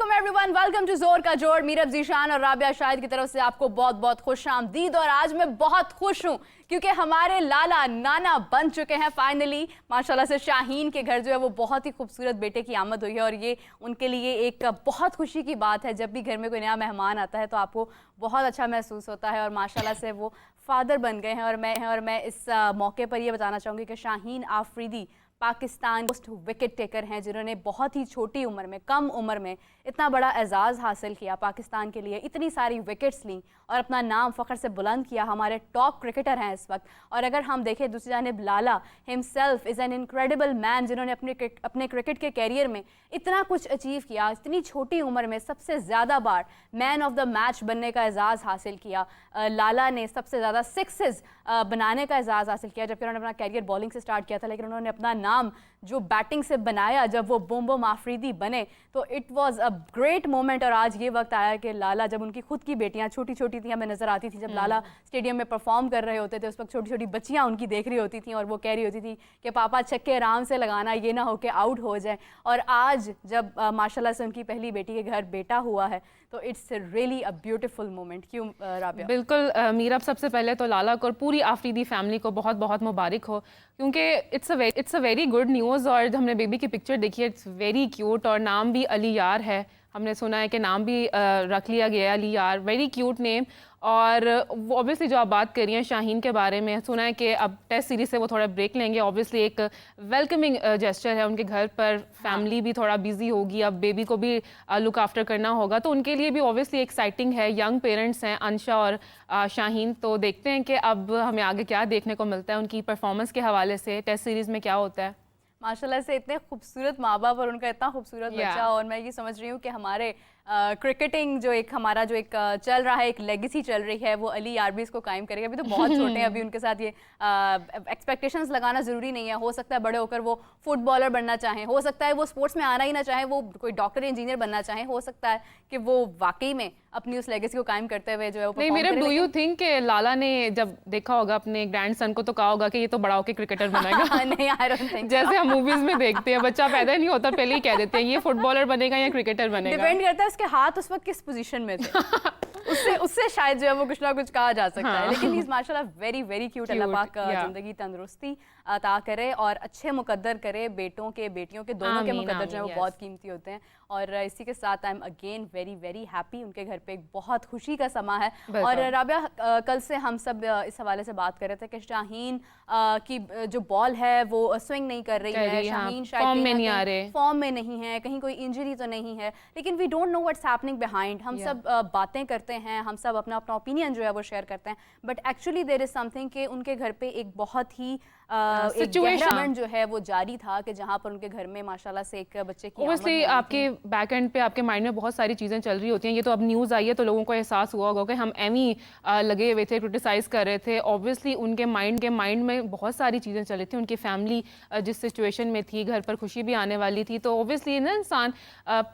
Welcome everyone, welcome to जोर का जोर। मीरब जीशान और राबिया शाहिद की तरफ से आपको बहुत बहुत खुशामदीद। और आज मैं बहुत खुश हूँ क्योंकि हमारे लाला नाना बन चुके हैं फाइनली। माशाल्लाह से शाहीन के घर जो है वो बहुत ही खूबसूरत बेटे की आमद हुई है और ये उनके लिए एक बहुत खुशी की बात है। जब भी घर में कोई नया मेहमान आता है तो आपको बहुत अच्छा महसूस होता है और माशाल्लाह से वो फादर बन गए हैं। और मैं इस मौके पर ये बताना चाहूँगी कि Shaheen Afridi Pakistan most wicket taker हैं, जिन्होंने बहुत ही छोटी उम्र में, कम उम्र में इतना बड़ा एजाज़ हासिल किया पाकिस्तान के लिए, इतनी सारी विकेट्स ली और अपना नाम फ़ख्र से बुलंद किया। हमारे टॉप क्रिकेटर हैं इस वक्त। और अगर हम देखें दूसरी जानिब, Lala himself is an incredible man, जिन्होंने अपने क्रिकेट के कैरियर में इतना कुछ अचीव किया। इतनी छोटी उम्र में सबसे ज़्यादा बार मैन ऑफ द मैच बनने का एजाज़ हासिल किया। लाला ने सबसे ज़्यादा सिक्सेस बनाने का एजाज़ हासिल किया, जबकि उन्होंने अपना कैरियर बॉलिंग से स्टार्ट किया था, लेकिन उन्होंने अपना नाम जो बैटिंग से बनाया जब वो बूम बूम आफरीदी बने, तो it was a great moment. और आज ये वक्त आया कि लाला, जब उनकी खुद की बेटियां छोटी छोटी थी, हमें नजर आती थी जब लाला स्टेडियम में परफॉर्म कर रहे होते थे, उस वक्त छोटी छोटी बच्चियां उनकी देख रही होती थी और वो कह रही होती थी कि पापा छक्के आराम से लगाना, ये ना हो कि आउट हो जाए। और आज जब माशाल्लाह से उनकी पहली बेटी के घर बेटा हुआ है तो it's really a beautiful moment. क्यों राबिया? बिल्कुल मीरब, सबसे पहले तो लाला को और पूरी आफरीदी फैमिली को बहुत बहुत मुबारक हो, क्योंकि it's a very good news. और हमने बेबी की पिक्चर देखी है, इट्स वेरी क्यूट और नाम भी अली यार है। हमने सुना है कि नाम भी रख लिया गया है अली यार, वेरी क्यूट नेम। और वो ऑब्वियसली जो आप बात कर रही हैं शाहीन के बारे में, सुना है कि अब टेस्ट सीरीज से वो थोड़ा ब्रेक लेंगे। ऑब्वियसली एक वेलकमिंग जेस्चर है उनके घर पर, फैमिली भी थोड़ा बिजी होगी, अब बेबी को भी लुक आफ्टर करना होगा, तो उनके लिए भी ऑब्वियसली एक्साइटिंग है। यंग पेरेंट्स हैं अंशा और शाहीन, तो देखते हैं कि अब हमें आगे क्या देखने को मिलता है उनकी परफॉर्मेंस के हवाले से, टेस्ट सीरीज में क्या होता है। माशाल्लाह से इतने खूबसूरत माँ बाप और उनका इतना खूबसूरत बच्चा। और मैं ये समझ रही हूँ कि हमारे क्रिकेटिंग जो एक हमारा जो एक चल रहा है, एक लेगेसी चल रही है, वो अली यार भी इसको कायम करेगा। अभी तो बहुत छोटे हैं, अभी उनके साथ ये एक्सपेक्टेशंस लगाना ज़रूरी नहीं है। हो सकता है बड़े होकर वो फुटबॉलर बनना चाहें, हो सकता है वो स्पोर्ट्स में आना ही ना चाहें, वो कोई डॉक्टर इंजीनियर बनना चाहें, हो सकता है कि वो वाकई में अपनी उस लेगेसी को कायम करते हुए जो है वो नहीं। मेरा डू यू थिंक कि लाला ने जब देखा होगा अपने ग्रैंड सन को तो कहा होगा कि ये तो बड़ा होकर क्रिकेटर बनेगा? नहीं, आई डोंट थिंक। जैसे हम मूवीज में देखते हैं, बच्चा पैदा नहीं होता पहले ही कह देते हैं ये फुटबॉलर बनेगा या क्रिकेटर बनेगा। डिपेंड करता है उसके हाथ उस वक्त किस पोजीशन में थे। उससे शायद जो है वो कुछ ना कुछ कहा जा सकता है। लेकिन इस माशाल्लाह वेरी वेरी क्यूट। अल्लाह पाक जिंदगी तंदुरुस्ती अता करे और अच्छे मुकद्दर करे। बेटों के बेटियों के दोनों के मुकद्दर जो है वो बहुत कीमती होते हैं। और इसी के साथ I am again very very happy. उनके घर पे एक बहुत खुशी का समा है। और राबिया, कल से हम सब इस हवाले से बात कर रहे थे कि शाहीन की जो बॉल है वो स्विंग नहीं कर रही है, शाहीन शायद फॉर्म में नहीं है, कहीं कोई इंजरी तो नहीं है, लेकिन we don't know what's happening behind. हम सब बातें करते हैं, हम सब अपना अपना ओपिनियन जो है वो शेयर करते हैं, but actually there is something कि उनके घर पे एक बहुत ही सिचुएशन जो है वो जारी था कि जहां पर उनके घर में माशाल्लाह से एक बच्चे की ऑब्वियसली आपके बैक एंड पे आपके माइंड में बहुत सारी चीज़ें चल रही होती हैं। ये तो अब न्यूज़ आई है तो लोगों को एहसास हुआ होगा कि हम एमी लगे हुए थे, क्रिटिसाइज़ कर रहे थे। ऑब्वियसली उनके माइंड में बहुत सारी चीज़ें चल रही थी। उनकी फैमिली जिस सिचुएशन में थी, घर पर खुशी भी आने वाली थी, तो ऑब्वियसली ना इंसान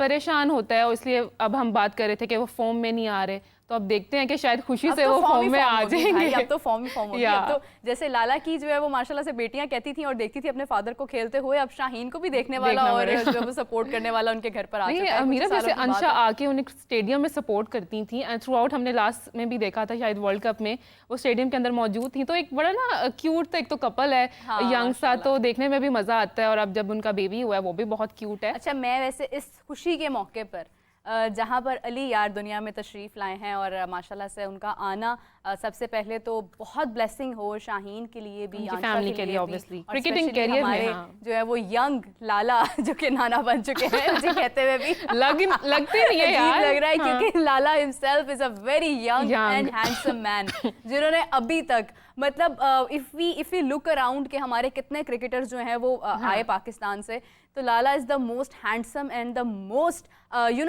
परेशान होता है। इसलिए अब हम बात कर रहे थे कि वो फॉर्म में नहीं आ रहे, तो अब देखते हैं कि शायद खुशी से वो फॉर्म में आ जाएंगे। अब तो फॉर्म होगी। अब तो जैसे लाला की जो है वो माशाल्लाह से बेटियां कहती थी और देखती थी अपने फादर को खेलते हुए, अब शाहीन को भी देखने वाला और जो वो सपोर्ट करने वाला उनके घर पर आ चुका है। मीरा, जैसे अंशा आके उन्हें स्टेडियम में सपोर्ट करती थी एंड थ्रू आउट, हमने लास्ट में भी देखा था शायद वर्ल्ड कप में वो स्टेडियम के अंदर मौजूद थी, तो एक बड़ा ना क्यूट था। एक तो कपल है यंग सा, तो देखने में भी मजा आता है। और अब जब उनका बेबी हुआ है वो भी बहुत क्यूट है। अच्छा, मैं वैसे इस खुशी के मौके पर जहाँ पर अली यार दुनिया में तशरीफ़ लाए हैं और माशाल्लाह से उनका आना सबसे पहले तो बहुत ब्लेसिंग हो शाहीन के लिए भी, फैमिली के लिए, ऑब्वियसली क्रिकेटिंग कैरियर में जो है वो यंग लाला जो कि नाना बन चुके हैं मुझे कहते हुए भी लगते नहीं है यार, लग रहा है क्योंकि Lala himself is a very young and handsome man, जिन्होंने अभी तक मतलब इफ वी लुक अराउंड के हमारे कितने क्रिकेटर्स जो हैं वो आए पाकिस्तान से, तो Lala is the most handsome and the most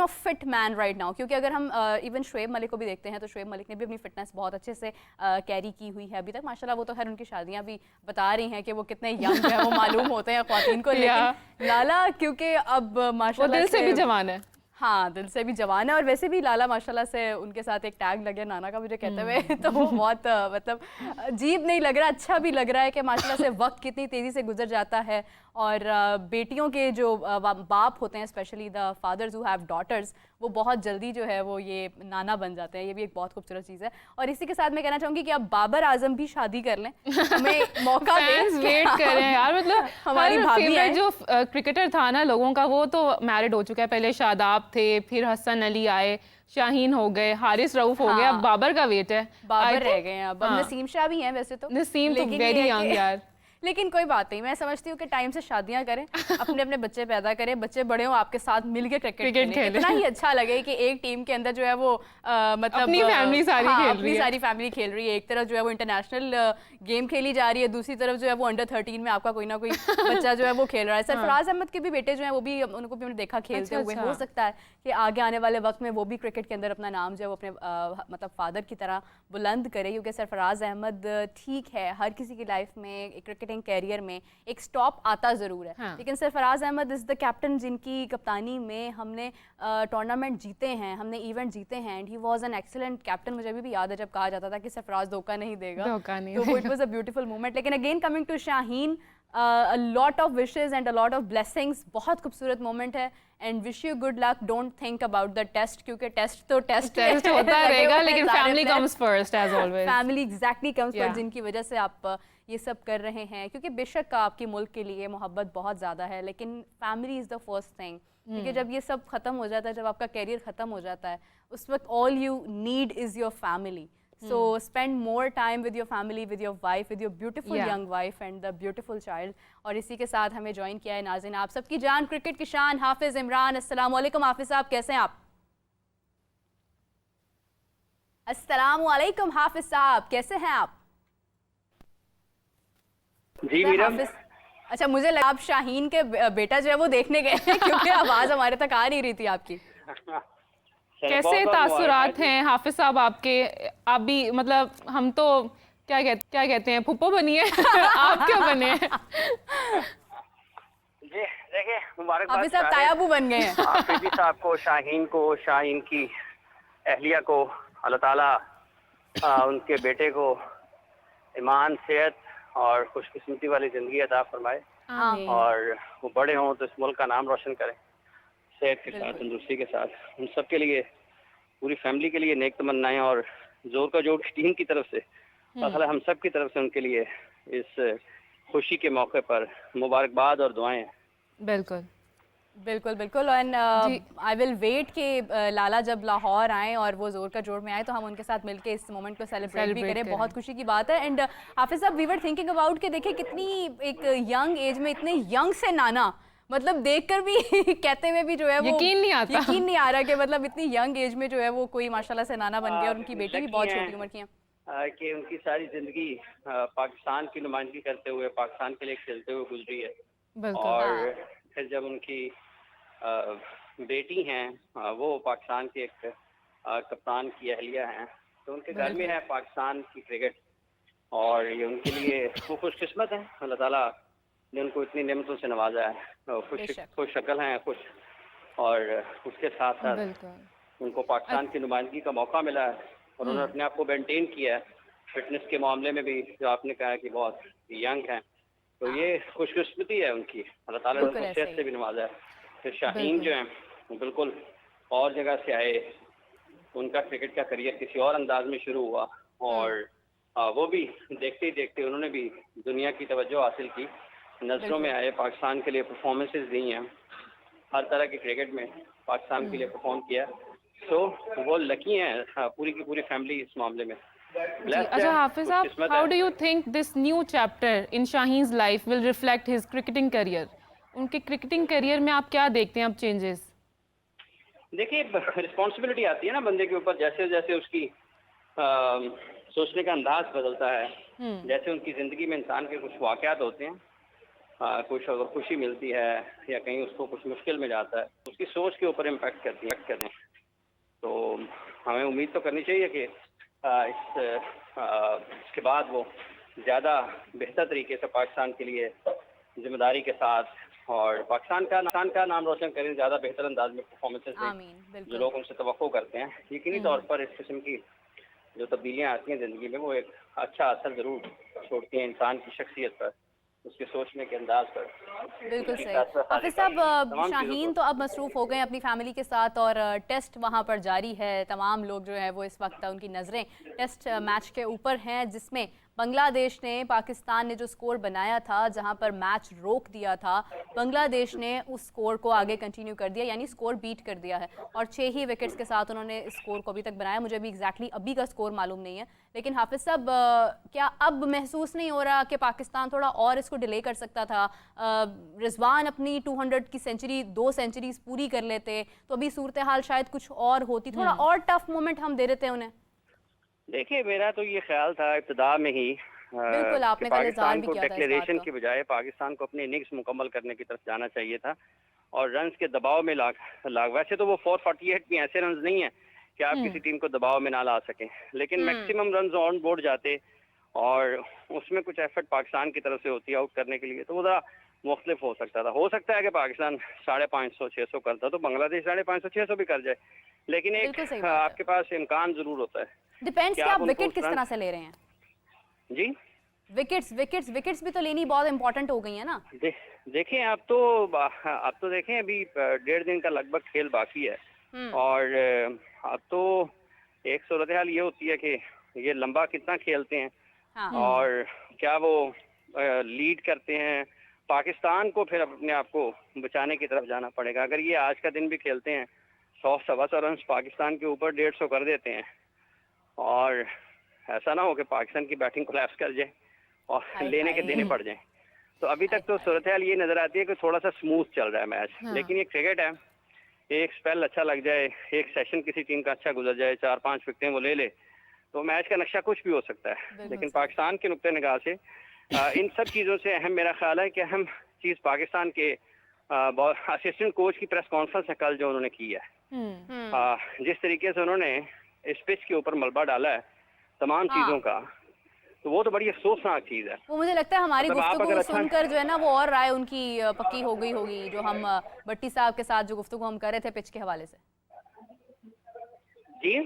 fit man right now. क्योंकि अगर हम इवन शोएब मलिक को भी देखते हैं तो शोएब मलिक ने भी अपनी फिटनेस बहुत अच्छे से कैरी की हुई है अभी तक माशाल्लाह। वो तो खैर उनकी शादियां भी बता रही हैं कि वो कितने यंग हैं, वो मालूम होते हैं ख्वातीन को, लेकिन लाला क्योंकि अब माशाल्लाह दिल से भी जवान है। हाँ, दिल से भी जवान है। और वैसे भी लाला माशाल्लाह से उनके साथ एक टैग लग गया नाना का मुझे कहते हुए तो वो बहुत मतलब अजीब नहीं लग रहा, अच्छा भी लग रहा है कि माशाल्लाह से वक्त कितनी तेज़ी से गुजर जाता है। और बेटियों के जो बाप होते हैं, specially the fathers who have daughters, वो बहुत जल्दी जो है वो ये नाना बन जाते हैं। ये भी एक बहुत खूबसूरत चीज़ है। और इसी के साथ मैं कहना चाहूँगी कि अब बाबर आजम भी शादी कर लें, हमें मौका फैंस दें। वेट कर रहे हैं यार, मतलब हमारी हर भाभी फेवरेट हैं। जो क्रिकेटर था ना लोगों का, वो तो मैरिड हो चुका है। पहले शादाब थे, फिर हसन अली आए, शाहीन हो गए, हारिस रऊफ हो गए, अब हाँ, बाबर का वेट है। आई बाबर रह थिंक गए हैं अब हाँ, नसीम शाह भी हैं वैसे तो। नसीम तो लेकिन ये वेरी है यंग कि यार। लेकिन कोई बात नहीं, मैं समझती हूँ कि टाइम से शादियां करें, अपने अपने बच्चे पैदा करें, बच्चे बड़े हों, आपके साथ मिलके क्रिकेट क्रिकेट खेलें। खेले कितना ही अच्छा लगे कि एक टीम के अंदर जो है वो मतलब अपनी फैमिली सारी हाँ, खेल अपनी रही है। सारी फैमिली खेल रही है। एक तरफ जो है वो इंटरनेशनल गेम खेली जा रही है, दूसरी तरफ जो है वो अंडर 13 में आपका कोई ना कोई बच्चा जो है वो खेल रहा है। सरफराज अहमद के भी बेटे जो है वो भी, उनको भी हमने देखा खेलते अच्छा हुए। अच्छा। हो सकता है कि आगे आने वाले वक्त में वो भी क्रिकेट के अंदर अपना नाम जो है वो अपने मतलब फादर की तरह बुलंद करे। क्योंकि सरफराज अहमद ठीक है, हर किसी की लाइफ में क्रिकेटिंग कैरियर में एक स्टॉप आता ज़रूर है, हाँ। लेकिन Sarfaraz Ahmed is the captain जिनकी कप्तानी में हमने टूर्नामेंट जीते हैं, हमने इवेंट जीते हैं। And he was an excellent captain. मुझे अभी भी याद है जब कहा जाता था कि सरफराज धोखा नहीं देगा, धोखा नहीं तो वो it was a beautiful moment. लेकिन again coming to Shaheen, a lot of wishes and a lot of blessings। बहुत खूबसूरत मोमेंट है and wish you good luck. Don't think about the test, क्योंकि टेस्ट तो टेस्ट होता रहेगा, लेकिन family comes first as always. Family exactly comes first, Yeah. जिनकी वजह से आप ये सब कर रहे हैं। क्योंकि बेशक आपके मुल्क के लिए मोहब्बत बहुत ज़्यादा है, लेकिन family is the first thing. क्योंकि जब ये सब ख़त्म हो जाता है, जब आपका कैरियर ख़त्म हो जाता है, उस वक्त all you need is your family. So spend more time with your family, with your wife, with your beautiful Yeah. young wife and the beautiful child। और इसी के साथ हमें ज्वाइन किया है नाज़रीन आप सबकी जान, क्रिकेट की शान, हाफिज़ इमरान। अस्सलाम वालेकुम हाफिज़ साहब, कैसे हैं आप? अस्सलाम वालेकुम हाफिज़ साहब, कैसे हैं आप? जी मीरम, हाफिज़, अच्छा मुझे लगा आप शाहीन के बेटा जो है वो देखने गए हैं, क्योंकि आवाज़ हमारे तक आ नहीं रही थी आपकी। कैसे तासुरात हैं हाफिज साहब आपके? आप भी मतलब, हम तो क्या कहते हैं, फुप्पो बनिए आप क्या बने? जी देखिए, मुबारकबाद हाफिज़ साहब तायाबू बन गए हैं। हाफिजी साहब को, शाहीन की अहलिया को अल्लाह ताला उनके बेटे को ईमान, सेहत और खुशकिस्मती वाली ज़िंदगी अता फरमाए आमीन। और वो बड़े हों तो इस मुल्क का नाम रोशन करें, सेहत के साथ, तंदुरुस्ती के साथ। हम सब के लिए, पूरी फैमिली के लिए नेक तमन्नाएं और जोर का जोर टीम की तरफ से, असल हम सब की तरफ से उनके लिए इस खुशी के मौके पर मुबारकबाद और दुआएं। बिल्कुल बिल्कुल बिल्कुल। एंड आई विल वेट कि लाला जब लाहौर आए और वो जोर का जोड़ में आए, तो हम उनके साथ मिलके इस मोमेंट को सेलिब्रेट भी करें। बहुत खुशी की बात है। एंड हाफिज साहब, वी वर थिंकिंग अबाउट कि देखिए कितनी एक यंग एज में इतने यंग से नाना, मतलब देखकर भी कहते हुए भी जो है वो यकीन नहीं आता। यकीन नहीं आ रहा कि मतलब इतनी यंग एज में जो है वो कोई माशाल्लाह से नाना बन गया। और उनकी बेटी भी बहुत छोटी उम्र की है कि उनकी सारी जिंदगी पाकिस्तान की नुमाइंदगी करते हुए, पाकिस्तान के लिए खेलते हुए गुजरी है। बिल्कुल। और फिर जब उनकी बेटी हैं, वो पाकिस्तान के एक कप्तान की अहलिया हैं, तो उनके घर में है पाकिस्तान की क्रिकेट। और ये उनके लिए वो खुशकिस्मत है, अल्लाह ताला ने उनको इतनी नेमतों से नवाजा है। खुश शक्ल हैं, खुश, और उसके साथ साथ बिल्कुल उनको पाकिस्तान की नुमाइंदगी का मौका मिला है और उन्होंने अपने आप को मेंटेन किया है फिटनेस के मामले में भी, जो आपने कहा कि बहुत यंग हैं। तो ये खुशकिस्मती है उनकी, अल्लाह ताला ने बिल्कुल उनको ऐसे सेहत ही। से भी नवाजा है। फिर शाहीन जो हैं, वो बिल्कुल और जगह से आए, उनका क्रिकेट का करियर किसी और अंदाज में शुरू हुआ और वो भी देखते ही देखते उन्होंने भी दुनिया की तवज्जो हासिल की, नजरों में आए, पाकिस्तान के लिए परफॉर्मेंसेस दी हैं, हर तरह के क्रिकेट में पाकिस्तान के लिए परफॉर्म किया। तो वो लकी हैं, पूरी की पूरी फैमिली इस मामले में। जी, अच्छा हाफिज साहब, how do you think this new chapter in Shaheen's life will reflect his cricketing career? उनके क्रिकेटिंग करियर में आप क्या देखते हैं अब चेंजेस? देखिए, रिस्पॉन्सिबिलिटी आती है ना बंदे के ऊपर, जैसे जैसे उसकी सोचने का अंदाज बदलता है, जैसे उनकी ज़िंदगी में इंसान के कुछ वाक़यात होते हैं, कुछ अगर खुशी मिलती है या कहीं उसको कुछ मुश्किल में जाता है, उसकी सोच के ऊपर इम्पैक्ट करती है। तो हमें उम्मीद तो करनी चाहिए कि इसके बाद वो ज़्यादा बेहतर तरीके से पाकिस्तान के लिए जिम्मेदारी के साथ और पाकिस्तान का नाम रोशन करें ज़्यादा बेहतर अंदाज में परफॉर्मेंसेस दें आमीन, जो बिल्कुल। लोग उनसे तवक्को करते हैं। यकीनी तौर पर इस किस्म की जो तब्दीलियाँ आती हैं ज़िंदगी में वो एक अच्छा असर ज़रूर छोड़ती हैं इंसान की शख्सियत पर, उसके सोचने के अंदाज पर। बिल्कुल उसकी सही। फैसला साजी हाफिज़ पर, साहब, तमाम चीज़ों शाहीन पर। तो अब मसरूफ़ हो गए हैं अपनी फैमिली के साथ और टेस्ट वहाँ पर जारी है। तमाम लोग जो है वो इस वक्त उनकी नज़रें टेस्ट मैच के ऊपर हैं, जिसमें बांग्लादेश ने, पाकिस्तान ने जो स्कोर बनाया था, जहाँ पर मैच रोक दिया था, बांग्लादेश ने उस स्कोर को आगे कंटिन्यू कर दिया, यानी स्कोर बीट कर दिया है और 6 ही विकेट्स के साथ उन्होंने इस स्कोर को अभी तक बनाया। मुझे अभी एग्जैक्टली अभी का स्कोर मालूम नहीं है, लेकिन हाफिज़ साहब, क्या अब महसूस नहीं हो रहा कि पाकिस्तान थोड़ा और इसको डिले कर सकता था? रिजवान अपनी 200 की सेंचुरी, 2 सेंचुरीज पूरी कर लेते तो अभी सूरत हाल शायद कुछ और होती, थोड़ा और टफ मोमेंट हम दे देते हैं उन्हें। देखिए, मेरा तो ये ख्याल था इब्तिदा में ही बिल्कुल, कि आपने कल इज़हार पाकिस्तान भी को किया था इस बात डिक्लेरेशन का। के बजाय पाकिस्तान को अपनी इनिंग्स मुकम्मल करने की तरफ जाना चाहिए था और रन्स के दबाव में लाग वैसे तो वो 448 भी ऐसे रन्स नहीं है कि आप किसी टीम को दबाव में ना ला सकें, लेकिन मैक्सिमम रन्स ऑन बोर्ड जाते और उसमें कुछ एफर्ट पाकिस्तान की तरफ से होती है आउट करने के लिए, तो वो ज़रा मुख्तलिफ हो सकता था। हो सकता है कि पाकिस्तान 550-600 करता तो बांग्लादेश 550-600 भी कर जाए, लेकिन एक बिल्कुल सही बात है। आपके पास इम्कान ज़रूर होता है। डिपेंड्स क्या कि आप आप उनको विकेट किस रन- तरह से ले रहे हैं। जी विकेट्स भी तो लेनी बहुत इंपॉर्टेंट हो गई है ना। देखें, अब तो देखें, अभी 1.5 दिन का लगभग खेल बाकी है और अब तो एक सूरत हाल ये होती है कि ये लंबा कितना खेलते हैं हाँ। और क्या वो लीड करते हैं। पाकिस्तान को फिर अपने आप को बचाने की तरफ जाना पड़ेगा। अगर ये आज का दिन भी खेलते हैं 100-125 रन पाकिस्तान के ऊपर 150 कर देते हैं और ऐसा ना हो कि पाकिस्तान की बैटिंग कोलैप्स कर जाए और लेने के देने पड़ जाएं, तो अभी तक तो सूरत हाल ये नजर आती है कि थोड़ा सा स्मूथ चल रहा है मैच। लेकिन ये क्रिकेट है, एक स्पेल अच्छा लग जाए, एक सेशन किसी टीम का अच्छा गुजर जाए, 4-5 विकेटें वो ले ले, तो मैच का नक्शा कुछ भी हो सकता है। लेकिन पाकिस्तान के नुक्ते निगाह से इन सब चीज़ों से अहम मेरा ख्याल है कि अहम चीज़ पाकिस्तान के असिस्टेंट कोच की प्रेस कॉन्फ्रेंस है कल जो उन्होंने की है। जिस तरीके से उन्होंने इस पिच के ऊपर मलबा डाला है तमाम चीज़ों का, तो वो तो बड़ी अफसोसनाक चीज़ है। वो मुझे लगता है हमारी मतलब आप गुफ्तगू अगर अच्छा- सुनकर जो है ना वो और राय उनकी पक्की हो गई होगी, जो हम भट्टी साहब के साथ जो गुफ्तगू हम कर रहे थे पिच के हवाले से। जी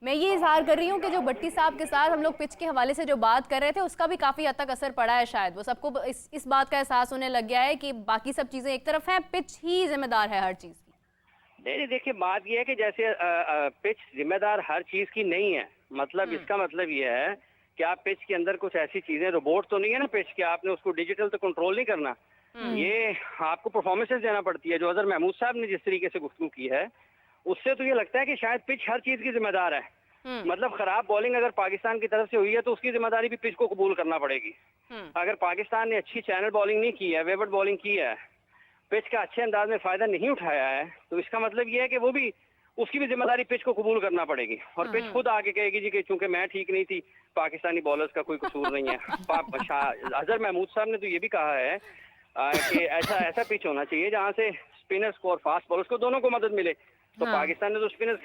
मैं ये इजहार कर रही हूँ कि जो भट्टी साहब के साथ हम लोग पिच के हवाले से जो बात कर रहे थे उसका भी काफी हद तक असर पड़ा है। शायद वो सबको इस बात का एहसास होने लग गया है कि बाकी सब चीजें एक तरफ हैं, पिच ही जिम्मेदार है हर चीज की। नहीं, देखिए, बात यह है कि जैसे पिच जिम्मेदार हर चीज की नहीं है। मतलब इसका मतलब ये है कि आप पिच के अंदर कुछ ऐसी चीजें, रोबोट तो नहीं है ना पिच के, आपने उसको डिजिटल तो कंट्रोल नहीं करना। ये आपको परफॉर्मेंसेस देना पड़ती है। जो अजहर महमूद साहब ने जिस तरीके से गुफ्तगू की है उससे तो ये लगता है कि शायद पिच हर चीज की जिम्मेदार है। मतलब खराब बॉलिंग अगर पाकिस्तान की तरफ से हुई है तो उसकी जिम्मेदारी भी पिच को कबूल करना पड़ेगी। अगर पाकिस्तान ने अच्छी चैनल बॉलिंग नहीं की है, वेवर्ड बॉलिंग की है, पिच का अच्छे अंदाज में फायदा नहीं उठाया है, तो इसका मतलब ये है कि वो भी, उसकी भी जिम्मेदारी पिच को कबूल करना पड़ेगी। और पिच खुद आके कहेगी जी कि चूंकि मैं ठीक नहीं थी, पाकिस्तानी बॉलर्स का कोई कसूर नहीं है। अजहर महमूद साहब ने तो ये भी कहा है कि ऐसा पिच होना चाहिए जहाँ से स्पिनर्स को और फास्ट बॉलर्स को दोनों को मदद मिले। तो पाकिस्तान ने तो स्पिनर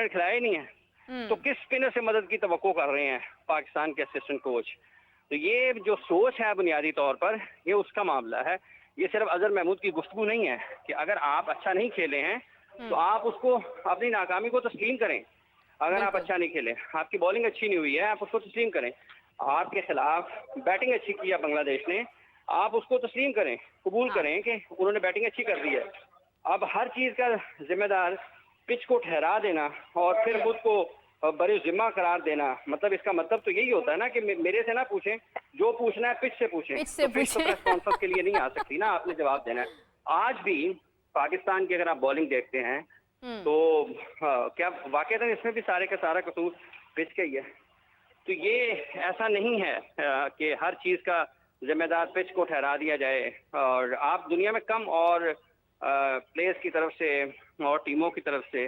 खिलाया ही नहीं है, तो किस स्पिनर से मदद की तवक्को कर रहे हैं पाकिस्तान के असिस्टेंट कोच? तो ये जो सोच है बुनियादी तौर पर, ये उसका मामला है। ये सिर्फ अजहर महमूद की गुफ्तगू नहीं है कि अगर आप अच्छा नहीं खेले हैं तो आप उसको, अपनी नाकामी को तस्लीम करें। अगर आप अच्छा नहीं खेले, आपकी बॉलिंग अच्छी नहीं हुई है, आप उसको तस्लीम करें। आपके खिलाफ बैटिंग अच्छी की है बांग्लादेश ने, आप उसको तस्लीम करें, कबूल करें कि उन्होंने बैटिंग अच्छी कर दी है। अब हर चीज़ का जिम्मेदार पिच को ठहरा देना और फिर खुद को बड़े जिम्मा करार देना, मतलब इसका मतलब तो यही होता है ना कि मेरे से ना पूछें, जो पूछना है पिच से पूछें। पिच से तो पिच तो प्रेस कॉन्फ्रेंस के लिए नहीं आ सकती ना, आपने जवाब देना है। आज भी पाकिस्तान की अगर आप बॉलिंग देखते हैं तो क्या वाकईतन इसमें भी सारे का सारा कसूर पिच का ही है? तो ये ऐसा नहीं है कि हर चीज़ का जिम्मेदार पिच को ठहरा दिया जाए। और आप दुनिया में कम और प्लेयर्स की तरफ से और टीमों की तरफ से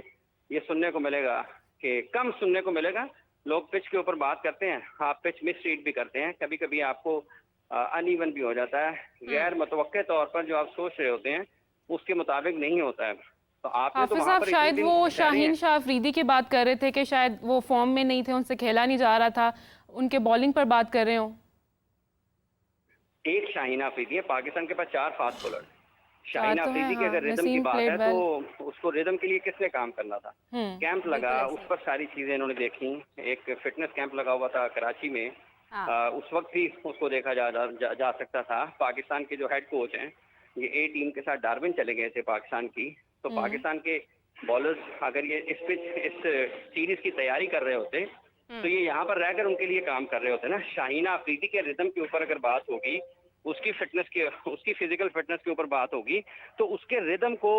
ये सुनने को मिलेगा कि कम सुनने को मिलेगा, लोग पिच के ऊपर बात करते हैं, आप पिच मिस रीड भी करते हैं, कभी कभी आपको अनइवन भी हो जाता है, गैर मुतवक्के तौर पर जो आप सोच रहे होते हैं उसके मुताबिक नहीं होता है। तो आपने तो हाफिज वहाँ साहब पर शायद वो शाहीन शाह अफरीदी की बात कर रहे थे कि शायद वो फॉर्म में नहीं थे, उनसे खेला नहीं जा रहा था, उनके बॉलिंग पर बात कर रहे हो? एक शाहीन अफरीदी है, पाकिस्तान के पास 4 फास्ट बॉलर। शाहीन तो है, अफरीदी की हाँ, अगर रिदम की नसीम बात है played तो उसको रिदम के लिए किसने काम करना था? कैंप लगा, बिल्कुल उस पर सारी चीजें इन्होंने देखी। एक फिटनेस कैंप लगा हुआ था कराची में, हाँ। उस वक्त भी उसको देखा जा सकता था। पाकिस्तान के जो हेड कोच हैं, ये ए टीम के साथ डार्विन चले गए थे पाकिस्तान की, तो पाकिस्तान के बॉलर्स अगर ये इस सीरीज की तैयारी कर रहे होते तो ये यहाँ पर रहकर उनके लिए काम कर रहे होते ना। शाहीना अफरीदी के रिदम के ऊपर अगर बात होगी, उसकी फिजिकल फिटनेस के ऊपर बात होगी, तो उसके रिदम को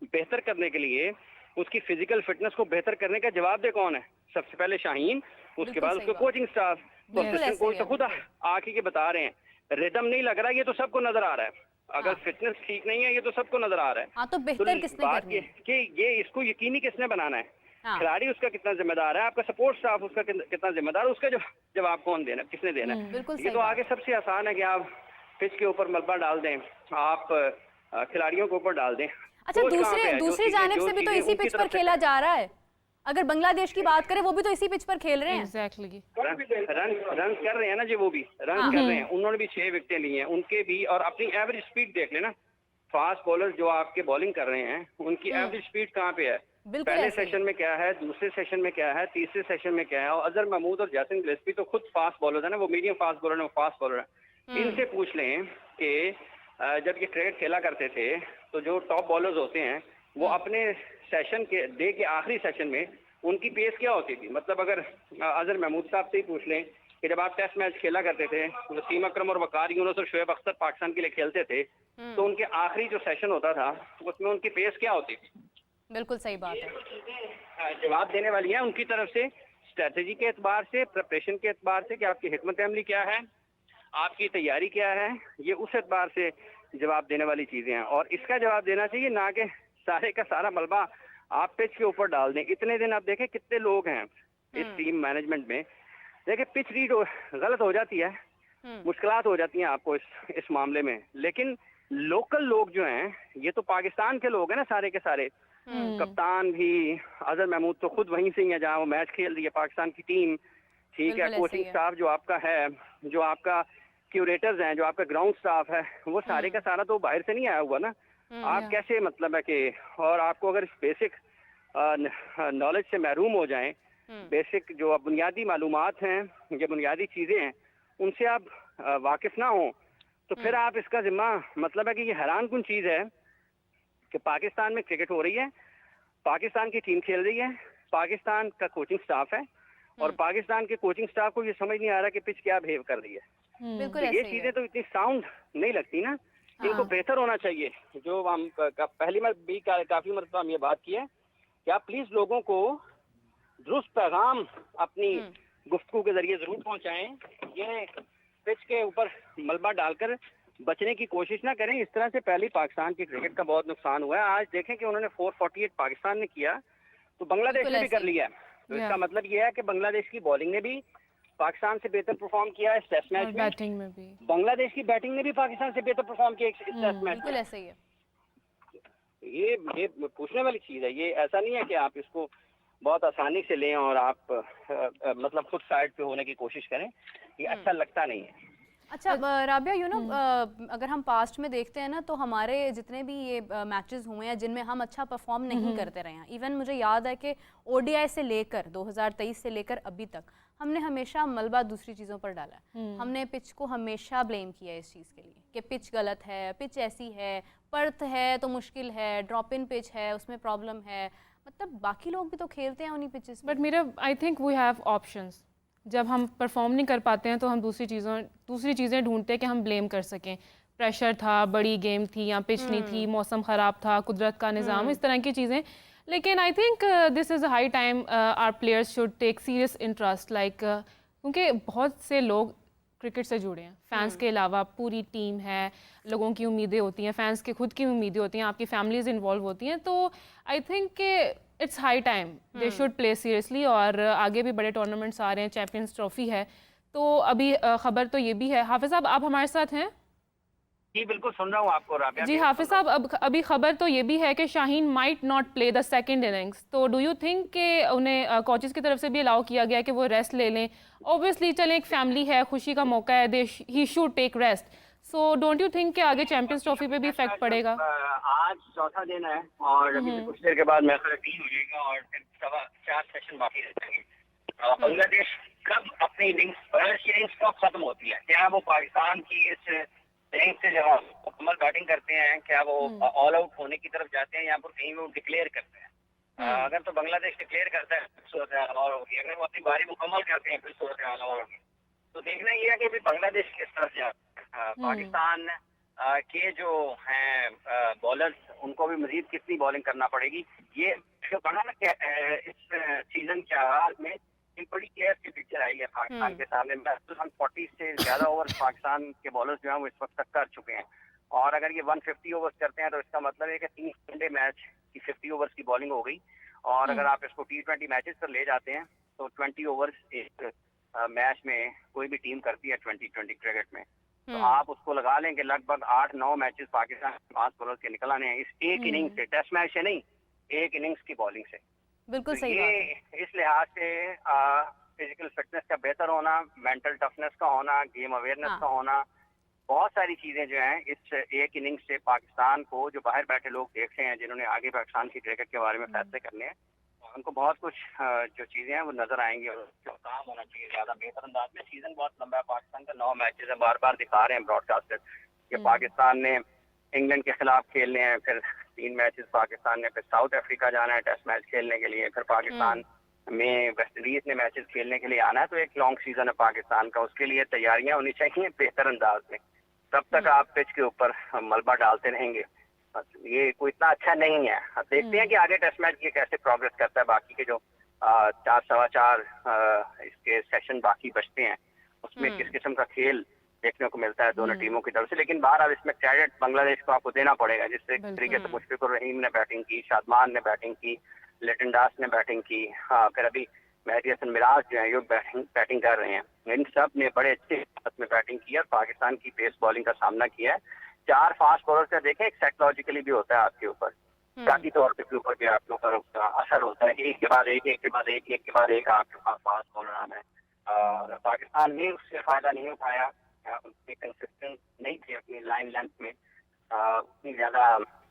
बेहतर करने के लिए, उसकी फिजिकल फिटनेस को बेहतर करने का जवाबदेह कौन है? सबसे पहले शाहीन, उसके बिल्कुल बाद सही उसके बात। Coaching staff. तो बिल्कुल असिस्टेंट ऐसे कोच ही तो है, खुद आके के बता रहे हैं रिदम नहीं लग रहा है, ये तो सबको नजर आ रहा है। अगर फिटनेस ठीक नहीं है, ये तो सबको नजर आ रहा है। हाँ, तो बेहतर किसने बात करनी ये है? कि ये इसको यकीनी किसने बनाना है? हाँ। खिलाड़ी उसका कितना जिम्मेदार है, आपका सपोर्ट स्टाफ उसका कितना जिम्मेदार है, उसका जवाब कौन देना, किसने देना है? बिल्कुल ये सही तो बात। आगे सबसे आसान है कि आप पिच के ऊपर मलबा डाल दें, आप खिलाड़ियों के ऊपर डाल दें। अच्छा, कोच कहाँ पे है? जो दूसरी चीजें- जानिब जो से भी तो चीजें इसी उनकी पिच पर तरफ से- खेला जा रहा है। अगर बांग्लादेश की बात करें, वो भी तो इसी पिच पर खेल रहे हैं। एग्जैक्टली। रन कर रहे हैं ना जी, वो भी रन कर रहे हैं। उन्होंने भी 6 विकेटें ली हैं, उनके भी। और अपनी एवरेज स्पीड देख लेना, फास्ट बॉलर जो आपके बॉलिंग कर रहे हैं, उनकी एवरेज स्पीड कहाँ पे है? बिल्कुल पहले ऐसे ही। सेशन में क्या है, दूसरे सेशन में क्या है, तीसरे सेशन में क्या है? और अजहर महमूद और जैसन गिलेस्पी तो खुद फास्ट बॉलर है ना, वो मीडियम फास्ट बॉलर है, वो फास्ट बॉलर है। इनसे पूछ लें कि जब ये क्रिकेट खेला करते थे तो जो टॉप बॉलर्स होते हैं वो अपने सेशन के डे के आखिरी सेशन में उनकी पेस क्या होती थी? मतलब अगर अजहर महमूद साहब से ही पूछ लें कि जब आप टेस्ट मैच खेला करते थे, वसीम अकरम और वकार यूनुस और शोएब अख्तर पाकिस्तान के लिए खेलते थे, तो उनके आखिरी जो सेशन होता था उसमें उनकी पेस क्या होती थी? बिल्कुल सही बात है। जवाब देने वाली है उनकी तरफ से, स्ट्रेटजी के एतबार से, प्रिपरेशन के एतबार से कि आपकी हिकमत अमली क्या है, आपकी तैयारी क्या है, ये उस एतबार से जवाब देने वाली चीजें हैं। और इसका जवाब देना चाहिए, ना कि सारे का सारा मलबा आप पिच के ऊपर डाल दें। इतने दिन आप देखें कितने लोग हैं इस टीम मैनेजमेंट में, देखिए पिच रीड गलत हो जाती है, मुश्किलात हो जाती हैं आपको इस मामले में। लेकिन लोकल लोग जो हैं, ये तो पाकिस्तान के लोग हैं ना सारे के सारे। कप्तान भी अजहर महमूद तो खुद वहीं से ही है जहाँ वो मैच खेल रही है पाकिस्तान की टीम, ठीक बिल्कुल है। ऐसे कोचिंग ही है। स्टाफ जो आपका है, जो आपका क्यूरेटर्स हैं, जो आपका ग्राउंड स्टाफ है, वो सारे का सारा तो बाहर से नहीं आया हुआ ना। आप कैसे मतलब है कि, और आपको अगर बेसिक नॉलेज से महरूम हो जाएं, बेसिक जो बुनियादी मालूमात हैं, ये बुनियादी चीजें हैं, उनसे आप वाकिफ ना हो, तो फिर आप इसका जिम्मा, मतलब है कि ये हैरान कुन चीज है कि पाकिस्तान में क्रिकेट हो रही है, पाकिस्तान की टीम खेल रही है, पाकिस्तान का कोचिंग स्टाफ है, और पाकिस्तान के कोचिंग स्टाफ को ये समझ नहीं आ रहा कि पिच क्या बिहेव कर रही है। बिल्कुल तो ऐसे ये ही है। चीजें तो इतनी साउंड नहीं लगती ना, इनको बेहतर होना चाहिए। जो हम पहली बार भी काफी मरतबा हम ये बात की है कि आप प्लीज लोगों को दुरुस्त पैगाम अपनी गुफ्तगू के जरिए जरूर पहुंचाएं। ये पिच के ऊपर मलबा डालकर बचने की कोशिश ना करें। इस तरह से पहले पाकिस्तान की क्रिकेट का बहुत नुकसान हुआ है। आज देखें कि उन्होंने 448 पाकिस्तान ने किया, तो बांग्लादेश बिल्कुल ने भी ऐसे कर ही। लिया है। तो इसका मतलब ये है कि बांग्लादेश की बॉलिंग ने भी पाकिस्तान से बेहतर परफॉर्म किया है इस टेस्ट और मैच में। बैटिंग में भी। बांग्लादेश की बैटिंग ने भी पाकिस्तान से बेहतर परफॉर्म किया इस टेस्ट मैच बिल्कुल में। ऐसे ही है। ये पूछने वाली चीज है। ये ऐसा नहीं है कि आप इसको बहुत आसानी से लें और आप मतलब खुद साइड पे होने की कोशिश करें, ये अच्छा लगता नहीं है। अच्छा राबिया, अगर हम पास्ट में देखते हैं ना, तो हमारे जितने भी ये मैचेस हुए हैं जिनमें हम अच्छा परफॉर्म नहीं करते रहे हैं, इवन मुझे याद है कि ओडीआई से लेकर 2023 से लेकर अभी तक हमने हमेशा मलबा दूसरी चीज़ों पर डाला है। हमने पिच को हमेशा ब्लेम किया इस चीज़ के लिए कि पिच गलत है, पिच ऐसी है, पर्थ है तो मुश्किल है, ड्रॉप इन पिच है उसमें प्रॉब्लम है। मतलब बाकी लोग भी तो खेलते हैं उन्हीं पिचेस बट मेरा I think we have options. जब हम परफॉर्म नहीं कर पाते हैं तो हम दूसरी चीज़ें ढूंढते हैं कि हम ब्लेम कर सकें। प्रेशर था, बड़ी गेम थी या पिच नहीं थी, मौसम ख़राब था, कुदरत का निज़ाम, इस तरह की चीज़ें। लेकिन I think this is a high time our players should take serious interest, क्योंकि बहुत से लोग क्रिकेट से जुड़े हैं। फैंस के अलावा पूरी टीम है, लोगों की उम्मीदें होती हैं, फैंस की खुद की उम्मीदें होती हैं, आपकी फैमिलीज इन्वॉल्व होती हैं। तो आई थिंक कि it's high time they should play seriously. और आगे भी बड़े टूर्नामेंट्स आ रहे हैं, चैम्पियंस ट्रॉफी है, तो अभी खबर तो ये भी है। हाफिज़ साहब, आप हमारे साथ हैं? जी बिल्कुल, सुन रहा हूँ आपको राबिया। जी हाफिज़ साहब, अभी खबर तो ये भी है कि Shaheen might not play the second innings. तो डू यू थिंक कि उन्हें कोचेस की तरफ से भी अलाउ किया गया कि वो रेस्ट ले लें? ऑब्वियसली चलें, एक फैमिली है, खुशी का मौका है, he should take rest. So don't you think कि आगे चैंपियंस ट्रॉफी पे भी इफेक्ट पड़ेगा? आज चौथा दिन है और अभी से कुछ देर के बाद मैच 3 हो जाएगा और फिर 4 सेशन बाकी रह जाएंगे। बांग्लादेश कब अपनी इनिंग्स कब खत्म होती है? क्या वो पाकिस्तान की इस इनिंग्स से जब मुकम्मल बैटिंग करते हैं, क्या वो ऑल आउट होने की तरफ जाते हैं या फिर कहीं वो डिक्लेयर करते हैं? अगर तो बांग्लादेश डिक्लेयर करता है सूरत हाल और होगी, अगर वो अपनी बारी मुकम्मल करते हैं फिर सूरत हाल और होगी। तो देखना ये है कि बांग्लादेश किस तरफ जाए। पाकिस्तान के जो हैं बॉलर्स, उनको भी मजीद कितनी बॉलिंग करना पड़ेगी। ये जो बना ना कि इस सीजन के आगाज में एक बड़ी केयर की पिक्चर आई है पाकिस्तान के सामने। 140 से ज्यादा ओवर पाकिस्तान के बॉलर्स जो हैं वो इस वक्त तक कर चुके हैं और अगर ये 150 ओवर्स करते हैं तो इसका मतलब है कि 3 वनडे मैच की 50 ओवर्स की बॉलिंग हो गई और अगर आप इसको T20 मैचेस पर ले जाते हैं तो 20 ओवर्स एक मैच में कोई भी टीम करती है 2020 क्रिकेट में। तो आप उसको लगा लें कि लगभग 8-9 मैचेस पाकिस्तान 5 बॉलर के निकल आने हैं इस एक इनिंग से, टेस्ट मैच से नहीं, एक इनिंग्स की बॉलिंग से। बिल्कुल तो सही बात है। इस लिहाज से फिजिकल फिटनेस का बेहतर होना, मेंटल टफनेस का होना, गेम अवेयरनेस का होना, बहुत सारी चीजें जो हैं इस एक इनिंग्स से पाकिस्तान को, जो बाहर बैठे लोग देख रहे हैं जिन्होंने आगे पाकिस्तान की क्रिकेट के बारे में फैसले करने हैं, उनको बहुत कुछ जो चीजें हैं वो नजर आएंगी और जो काम होना चाहिए ज्यादा बेहतर अंदाज में। सीजन बहुत लंबा है, पाकिस्तान का 9 मैचेस है, बार बार दिखा रहे हैं ब्रॉडकास्टर कि पाकिस्तान ने इंग्लैंड के खिलाफ खेलने हैं, फिर 3 मैचेस पाकिस्तान ने, फिर साउथ अफ्रीका जाना है टेस्ट मैच खेलने के लिए, फिर पाकिस्तान में वेस्ट इंडीज ने मैचेस खेलने के लिए आना है। तो एक लॉन्ग सीजन है पाकिस्तान का, उसके लिए तैयारियां होनी चाहिए बेहतर अंदाज में। तब तक आप पिच के ऊपर मलबा डालते रहेंगे, ये कोई इतना अच्छा नहीं है। अब देखते हैं कि आगे टेस्ट मैच ये कैसे प्रोग्रेस करता है। बाकी के जो 4-4 इसके सेशन बाकी बचते हैं उसमें किस किस्म का खेल देखने को मिलता है दोनों टीमों की तरफ से। लेकिन बहरहाल इसमें क्रेडिट बांग्लादेश को आपको देना पड़ेगा, जिस तरीके से मुशफिकुर रहीम ने बैटिंग की, शादमान ने बैटिंग की, लिटन दास ने बैटिंग की, फिर अभी मेहदी हसन मिराज जो है ये बैटिंग कर रहे हैं। इन सब ने बड़े अच्छे में बैटिंग की और पाकिस्तान की पेस बॉलिंग का सामना किया है। 4 फास्ट बॉलर से देखें, एक साइकोलॉजिकली भी होता है आपके ऊपर, जाती तौर पे ऊपर भी आपके ऊपर असर होता है। एक के बाद एक, एक के बाद एक, एक के बाद एक आपके पास फास्ट बॉलर आना है। और पाकिस्तान ने उससे फायदा नहीं उठाया, उतनी कंसिस्टेंट नहीं थी अपनी लाइन लेंथ में, उतनी ज्यादा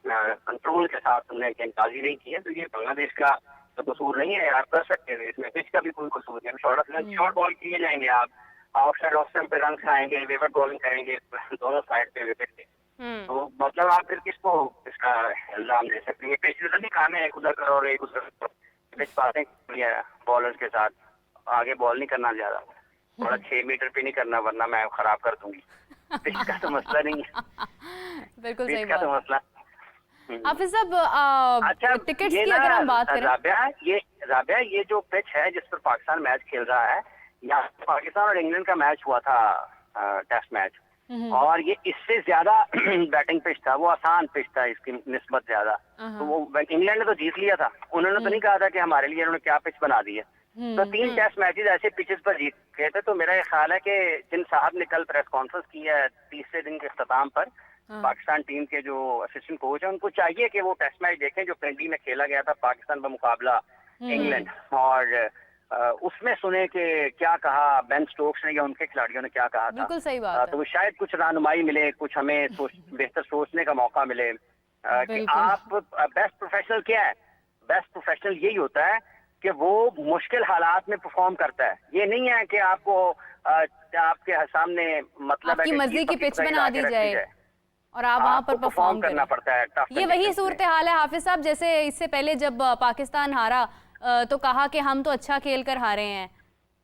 कंट्रोल के साथ उन्होंने गेंदबाजी नहीं की है। तो ये बांग्लादेश का तो कसूर नहीं है, आप कर सकते हैं, इसमें पिच का भी कोई कसूर नहीं। शॉर्ट बॉल किए जाएंगे, आप ऑफ साइड ऑफ स्टंप पे रन खाएंगे, वेवर बॉलिंग करेंगे दोनों साइड पे विकेट से, तो मतलब आप फिर किसको इसका इल्जाम दे सकते हैं? पिच तो नहीं खाना है, एक उधर करो और एक उधर पिच पासिंग बॉलर्स के साथ, आगे बॉल नहीं करना ज्यादा, थोड़ा 6 मीटर पे नहीं करना वरना मैं खराब कर दूंगी। पिच का तो मसला नहीं है, बिल्कुल सही पिच का तो मसला। हाफिज साहब, अच्छा, टिकट्स की अगर हम बात करें, राबिया ये जो पिच है जिस पर पाकिस्तान मैच खेल रहा है, यहाँ पाकिस्तान और इंग्लैंड का मैच हुआ था टेस्ट मैच, और ये इससे ज्यादा बैटिंग पिच था, वो आसान पिच था इसकी निस्बत ज्यादा। तो वो इंग्लैंड ने तो जीत लिया था, उन्होंने तो नहीं कहा था कि हमारे लिए उन्होंने क्या पिच बना दी है। तो 3 टेस्ट मैचेस ऐसे पिचेस पर जीत गए थे। तो मेरा ये ख्याल है कि जिन साहब ने कल प्रेस कॉन्फ्रेंस की है तीसरे दिन के इख्तिताम पर, पाकिस्तान टीम के जो असिस्टेंट कोच है उनको चाहिए कि वो टेस्ट मैच देखें जो फ्रेंडली में खेला गया था पाकिस्तान का मुकाबला इंग्लैंड, और उसमें सुने कि क्या कहा बेन स्टोक्स ने या उनके खिलाड़ियों ने क्या कहा था। बिल्कुल सही बात है। तो शायद कुछ रहनुमाई मिले, कुछ हमें बेहतर सोचने का मौका मिले कि आप बेस्ट प्रोफेशनल क्या है। बेस्ट प्रोफेशनल यही होता है कि वो मुश्किल हालात में परफॉर्म करता है। ये नहीं है कि आपको आपके सामने मतलब आपकी मर्जी की पिच बना दी जाए और आप वहां पर परफॉर्म करना पड़ता है। ये वही सूरत हाल है हाफिज साहब, जैसे इससे पहले जब पाकिस्तान हारा तो कहा कि हम तो अच्छा खेल कर हारे हैं,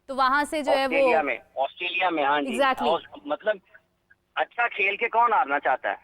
तो वहां से जो है वो ऑस्ट्रेलिया में हाँ जी, एग्जैक्टली मतलब अच्छा खेल के कौन हारना चाहता है?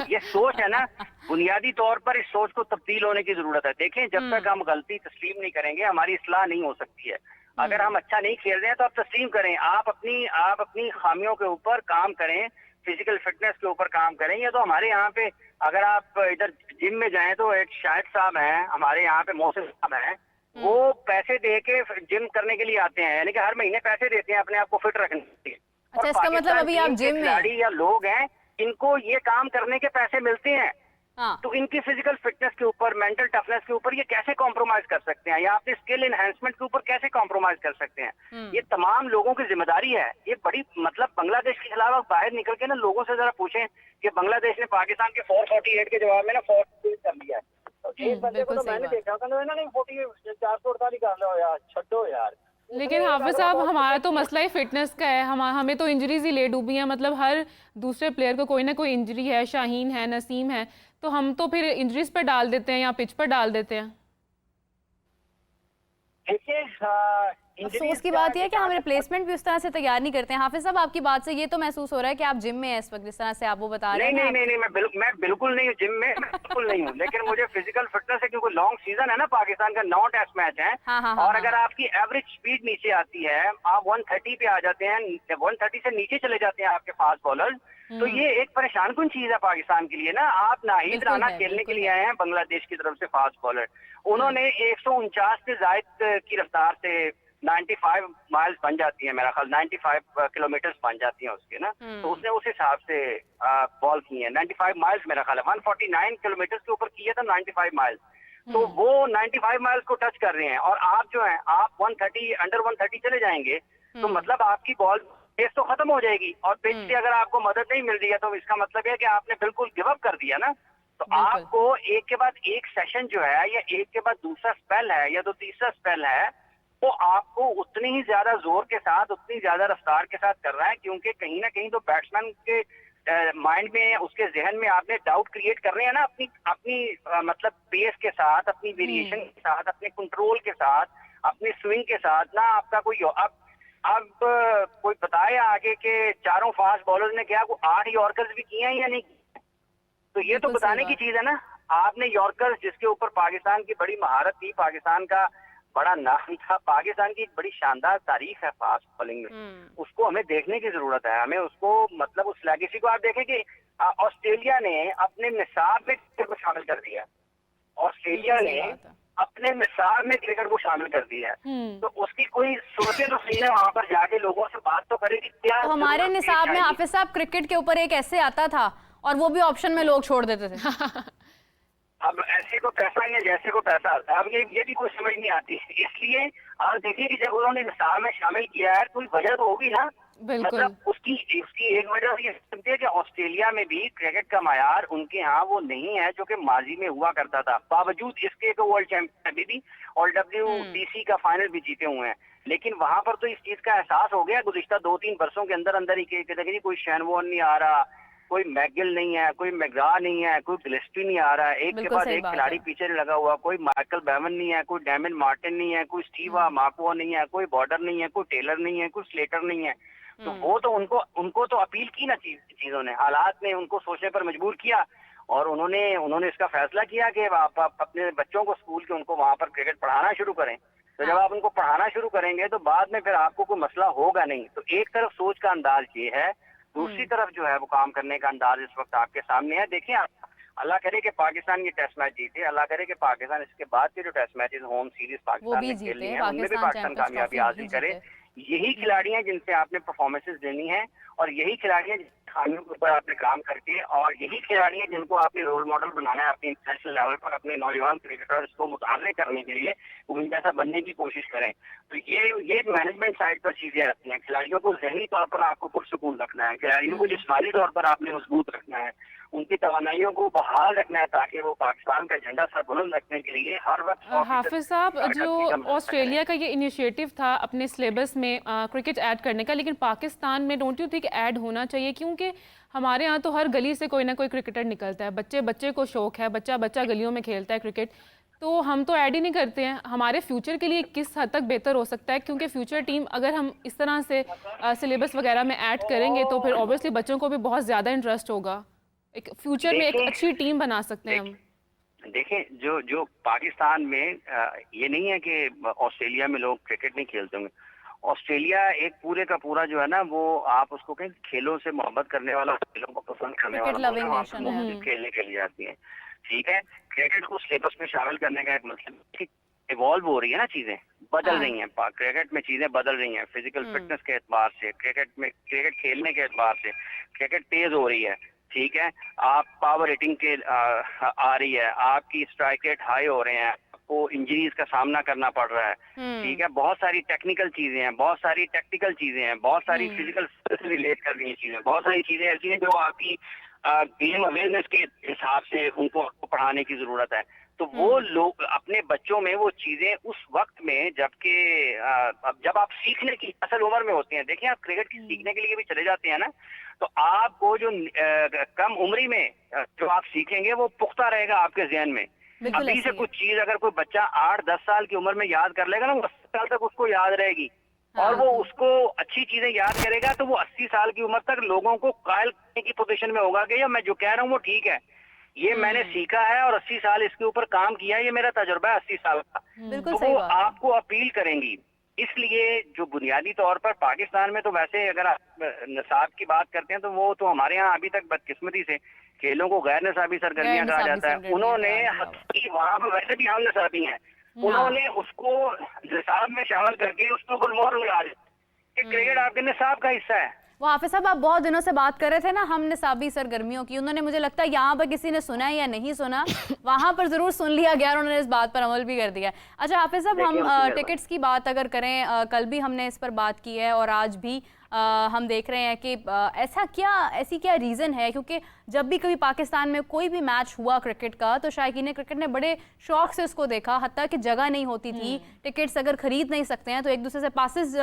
ये सोच है ना, बुनियादी तौर पर इस सोच को तब्दील होने की जरूरत है। देखें, जब तक हम गलती तस्लीम नहीं करेंगे हमारी इस्लाह नहीं हो सकती है। अगर हम अच्छा नहीं खेल रहे हैं तो आप तस्लीम करें, आप अपनी खामियों के ऊपर काम करें, फिजिकल फिटनेस के ऊपर काम करें। ये तो हमारे यहाँ पे अगर आप इधर जिम में जाएं तो एक शाहिद साहब हैं हमारे यहाँ पे, मोहसिन साहब हैं, वो पैसे दे के जिम करने के लिए आते हैं, यानी कि हर महीने पैसे देते हैं अपने आप को फिट रखने के लिए। अच्छा, इसका मतलब अभी आप जिम में खिलाड़ी या लोग हैं इनको ये काम करने के पैसे मिलते हैं, हाँ। तो इनकी फिजिकल फिटनेस के ऊपर, मेंटल टफनेस के ऊपर ये कैसे कॉम्प्रोमाइज कर सकते हैं, या अपने स्किल एनहेंसमेंट के ऊपर कैसे कॉम्प्रोमाइज कर सकते हैं। ये तमाम लोगों की जिम्मेदारी है। ये बड़ी मतलब बांग्लादेश के खिलाफ आप बाहर निकल के ना लोगों से जरा पूछें कि बांग्लादेश ने पाकिस्तान के 448 के जवाब में ना 4 कर लिया है। तो एक बंदे को बिल्कुल तो सही मैंने बात। देखा था ना, नहीं 448 कर लो यार, छड्डो यार। लेकिन हाफिज साहब, हमारा तो मसला ही फिटनेस का है। हमें तो इंजरीज ही ले डूबी हैं। मतलब हर दूसरे प्लेयर को कोई ना कोई इंजरी है। शाहीन है, नसीम है, तो हम तो फिर इंजरीज पर डाल देते हैं या पिच पर डाल देते हैं। देखिए अफसोस की बात यह है कि हम रिप्लेसमेंट भी उस तरह से तैयार नहीं करते हैं। हाफिज साहब, आपकी बात से ये तो महसूस हो रहा है कि आप जिम में हैं इस वक्त, जिस तरह से आप वो बता रहे हैं। नहीं, मैं बिल्कुल नहीं हूँ जिम में, मैं बिल्कुल नहीं हूँ। लेकिन मुझे फिजिकल फिटनेस है, क्योंकि लॉन्ग सीजन है ना, पाकिस्तान का 9 टेस्ट मैच है। हाँ, और अगर आपकी एवरेज स्पीड नीचे आती है, आप 130 पे आ जाते हैं, 130 से नीचे चले जाते हैं आपके फास्ट बॉलर, तो ये एक परेशान कुन चीज है पाकिस्तान के लिए ना। आप नाहिद बिल्कुल राना है, खेलने के बिल्कुल लिए है। आए हैं बांग्लादेश की तरफ से फास्ट बॉलर। उन्होंने 149 से जायद की रफ्तार से 95 माइल्स बन जाती है, मेरा ख्याल 95 किलोमीटर बन जाती हैं उसके ना। तो उसने उस हिसाब से बॉल की है 95 माइल्स, मेरा ख्याल है 149 किलोमीटर के ऊपर किया था 95 माइल्स। तो वो 95 माइल्स को टच कर रहे हैं, और आप जो है आप 130 अंडर 130 चले जाएंगे, तो मतलब आपकी बॉल पेस तो खत्म हो जाएगी। और पिच से अगर आपको मदद नहीं मिल रही है, तो इसका मतलब है कि आपने बिल्कुल गिव अप कर दिया ना। तो बिल्कुल। आपको एक के बाद एक सेशन जो है, या एक के बाद दूसरा स्पेल है, या तो तीसरा स्पेल है, वो आपको उतनी ही ज्यादा जोर के साथ, उतनी ज्यादा रफ्तार के साथ कर रहा है। क्योंकि कहीं ना कहीं तो बैट्समैन के माइंड में, उसके जहन में आपने डाउट क्रिएट कर रहे हैं ना, अपनी अपनी मतलब पेस के साथ, अपनी वेरिएशन के साथ, अपने कंट्रोल के साथ, अपने स्विंग के साथ ना। आपका कोई अब कोई बताए आगे के चारों फास्ट बॉलर्स ने क्या 8 यॉर्कर्स भी किए हैं या नहीं? तो ये तो बिल्कुल सही बताने की बात। चीज है ना। आपने यॉर्कर्स, जिसके ऊपर पाकिस्तान की बड़ी महारत थी, पाकिस्तान का बड़ा नाम था, पाकिस्तान की एक बड़ी शानदार तारीख है फास्ट बॉलिंग में, उसको हमें देखने की जरूरत है। हमें उसको मतलब उस लेगेसी को आप देखें कि ऑस्ट्रेलिया ने अपने निसाब में क्रिकेट को शामिल कर दिया। ऑस्ट्रेलिया बिल्कुल सही ने बात है। अपने निसाब में क्रिकेट को शामिल कर दिया है। तो उसकी कोई सोचे तो सही है, वहां पर जाके लोगों से बात तो करेगी क्या तो हमारे जरूरत निसाब में चाहिए। हाफिज साहब क्रिकेट के ऊपर एक ऐसे आता था, और वो भी ऑप्शन में लोग छोड़ देते थे। अब ऐसे को पैसा या जैसे को पैसा आता है, अब ये भी कोई समझ नहीं आती। इसलिए आप देखिए कि जब उन्होंने निसाब में शामिल किया है, कोई वजह तो होगी ना। बिल्कुल। मतलब उसकी एक वजह ये सकती है कि ऑस्ट्रेलिया में भी क्रिकेट का मायार उनके यहाँ वो नहीं है जो कि माजी में हुआ करता था। बावजूद इसके कि वर्ल्ड चैंपियन अभी भी और WTC का फाइनल भी जीते हुए हैं, लेकिन वहां पर तो इस चीज का एहसास हो गया गुज़िश्ता 2-3 वर्षों के अंदर अंदर ही कि कोई शैन वॉर्न नहीं आ रहा, कोई मैगिल नहीं है, कोई मैग्रा नहीं है, कोई गिलेस्पी नहीं आ रहा है, एक के बिल्कुल बाद सही एक बात खिलाड़ी है। पीछे लगा हुआ, कोई माइकल बेवन नहीं है, कोई डैमिन मार्टिन नहीं है, कोई स्टीवा मार्को नहीं है, कोई बॉर्डर नहीं है, कोई टेलर नहीं है, कोई स्लेटर नहीं है। तो वो तो उनको तो अपील की ना चीजों ने, हालात ने उनको सोचने पर मजबूर किया, और उन्होंने इसका फैसला किया कि आप अपने बच्चों को स्कूल के उनको वहां पर क्रिकेट पढ़ाना शुरू करें। तो जब आप उनको पढ़ाना शुरू करेंगे तो बाद में फिर आपको कोई मसला होगा नहीं। तो एक तरफ सोच का अंदाज ये है, दूसरी तरफ जो है वो काम करने का अंदाज इस वक्त आपके सामने है। देखिए आप, अल्लाह करे कि पाकिस्तान ये टेस्ट मैच जीते, अल्लाह करे कि पाकिस्तान इसके बाद के जो टेस्ट मैचेस होम सीरीज वो पाकिस्तान भी ने खेलनी जीते, है उनमें भी पाकिस्तान पाकिस्तान चैंपियंस कामयाबी ट्रॉफी हासिल भी करे। जीते। यही खिलाड़ी हैं जिनसे आपने परफॉर्मेंसेस लेनी है, और यही खिलाड़ी हैं खामियों के ऊपर आपने काम करके, और यही खिलाड़ी हैं जिनको आपने रोल मॉडल बनाना है अपने इंटरनेशनल लेवल पर, अपने नौजवान क्रिकेटर्स को मुताबिक करने के लिए उन जैसा बनने की कोशिश करें। तो ये मैनेजमेंट साइड पर चीजें आती हैं। खिलाड़ियों को जहनी तौर पर आपको पुरसुकून रखना है, खिलाड़ियों को जिस्मानी तौर पर आपने मजबूत रखना है, उनकी तवानाइयों को बहाल रखना है, ताकि वो पाकिस्तान का झंडा सर बुलंद रखने के लिए हर वक्त हाफिज साहब, जो हरकत की ऑस्ट्रेलिया का ये इनिशिएटिव था अपने सिलेबस में क्रिकेट ऐड करने का, लेकिन पाकिस्तान में डोंट यू थिंक ऐड होना चाहिए? क्योंकि हमारे यहाँ तो हर गली से कोई ना कोई क्रिकेटर निकलता है, बच्चे बच्चे को शौक है, बच्चा बच्चा गलियों में खेलता है क्रिकेट, तो हम तो ऐड ही नहीं करते हैं। हमारे फ्यूचर के लिए किस हद तक बेहतर हो सकता है? क्योंकि फ्यूचर टीम अगर हम इस तरह से सिलेबस वगैरह में ऐड करेंगे तो फिर ऑब्वियसली बच्चों को भी बहुत ज़्यादा इंटरेस्ट होगा, एक फ्यूचर में एक अच्छी टीम बना सकते हैं हम। देखें जो पाकिस्तान में ये नहीं है कि ऑस्ट्रेलिया में लोग क्रिकेट नहीं खेलते होंगे। ऑस्ट्रेलिया एक पूरे का पूरा जो है ना, वो आप उसको कहें खेलों से मोहब्बत करने वाला, खेलों को पसंद करने क्रिकेट वाला लविंग वहाँ पे नेशन है। लोग खेलने के लिए आती है। ठीक है, क्रिकेट को सिलेबस में शामिल करने का एक मतलब कि इवॉल्व हो रही है ना, चीजें बदल रही हैं, क्रिकेट में चीजें बदल रही हैं, फिजिकल फिटनेस के एतबार से, क्रिकेट खेलने के एतबार से क्रिकेट तेज हो रही है। ठीक है, आप पावर रेटिंग के आ रही है, आपकी स्ट्राइक रेट हाई हो रहे हैं, आपको इंजरीज का सामना करना पड़ रहा है, ठीक है, बहुत सारी टेक्निकल चीजें हैं, बहुत सारी टैक्टिकल चीजें हैं, बहुत सारी फिजिकल से रिलेट कर रही हैं चीजें, बहुत सारी चीजें ऐसी हैं जो आपकी गेम अवेयरनेस के हिसाब से उनको आपको पढ़ाने की जरूरत है। तो वो लोग अपने बच्चों में वो चीजें उस वक्त में, जबकि जब आप सीखने की असल उम्र में होते हैं, देखिए आप क्रिकेट की सीखने के लिए भी चले जाते हैं ना, तो आपको जो कम उम्री में जो आप सीखेंगे वो पुख्ता रहेगा आपके जहन में। बिल्कुल अभी ऐसे से ही है। कुछ चीज अगर कोई बच्चा 8-10 साल की उम्र में याद कर लेगा ना, वो 80 साल तक उसको याद रहेगी। और वो उसको अच्छी चीजें याद करेगा तो वो 80 साल की उम्र तक लोगों को कायल करने की पोजीशन में होगा कि मैं जो कह रहा हूँ वो ठीक है, ये मैंने सीखा है और 80 साल इसके ऊपर काम किया है, ये मेरा तजुर्बा है 80 साल का। बिल्कुल तो सही वो बात है। आपको अपील करेंगी। इसलिए जो बुनियादी तौर पर पाकिस्तान में तो वैसे अगर आप निसाब की बात करते हैं तो वो तो हमारे यहाँ अभी तक बदकिस्मती से खेलों को गैर निसाबी सरगर्मियां कहा गैर-निसाबी जाता है। सरगर्मियां उन्होंने करार दिया वहाँ पर वैसे भी हम निसाबी हैं, उन्होंने उसको निसाब में शामिल करके उसके ऊपर मोहर लगा दी कि क्रिकेट आपके निसाब का हिस्सा है। वो हाफिज साहब, आप बहुत दिनों से बात कर रहे थे ना हम निसाबी सरगर्मियों की, उन्होंने मुझे लगता है यहाँ पर किसी ने सुना है या नहीं सुना, वहाँ पर जरूर सुन लिया गया और उन्होंने इस बात पर अमल भी कर दिया। अच्छा हाफिज साहब, हम टिकट्स की बात अगर करें, कल भी हमने इस पर बात की है और आज भी हम देख रहे हैं कि ऐसी क्या रीज़न है, क्योंकि जब भी कभी पाकिस्तान में कोई भी मैच हुआ क्रिकेट का तो शायकीन क्रिकेट ने बड़े शौक से उसको देखा, हत्ता कि जगह नहीं होती थी, टिकट्स अगर खरीद नहीं सकते हैं तो एक दूसरे से पासेस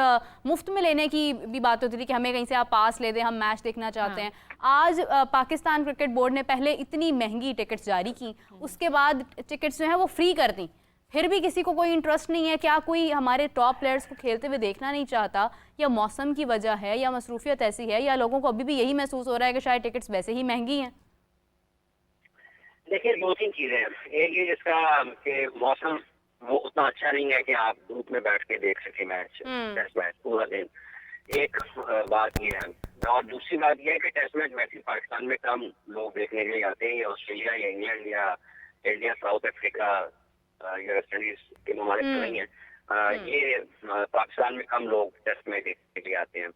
मुफ्त में लेने की भी बात होती थी कि हमें कहीं से आप पास ले दें, हम मैच देखना चाहते हैं। आज पाकिस्तान क्रिकेट बोर्ड ने पहले इतनी महंगी टिकट्स जारी की, उसके बाद टिकट्स जो हैं वो फ्री कर दी, फिर भी किसी को कोई इंटरेस्ट नहीं है। क्या कोई हमारे टॉप प्लेयर्स को खेलते हुए देखना नहीं चाहता, या मौसम की वजह है, या मसरूफियत ऐसी है, या लोगों को अभी भी यही महसूस हो रहा है कि शायद टिकट्स वैसे ही महंगी हैं? देखिए 2-3 चीजें हैं। एक ये जिसका कि मौसम वो उतना अच्छा नहीं है कि आप धूप में बैठ के देख सके मैच, टेस्ट मैच पूरा दिन। एक बात ये है, और दूसरी बात ये है कि टेस्ट मैच वैसे पाकिस्तान में कम लोग देखने के लिए आते हैं। ऑस्ट्रेलिया या इंग्लैंड या इंडिया, साउथ अफ्रीका या वेस्ट इंडीज के ममालिक नहीं है, ये पाकिस्तान में कम लोग टेस्ट मैच देखने के लिए आते हैं।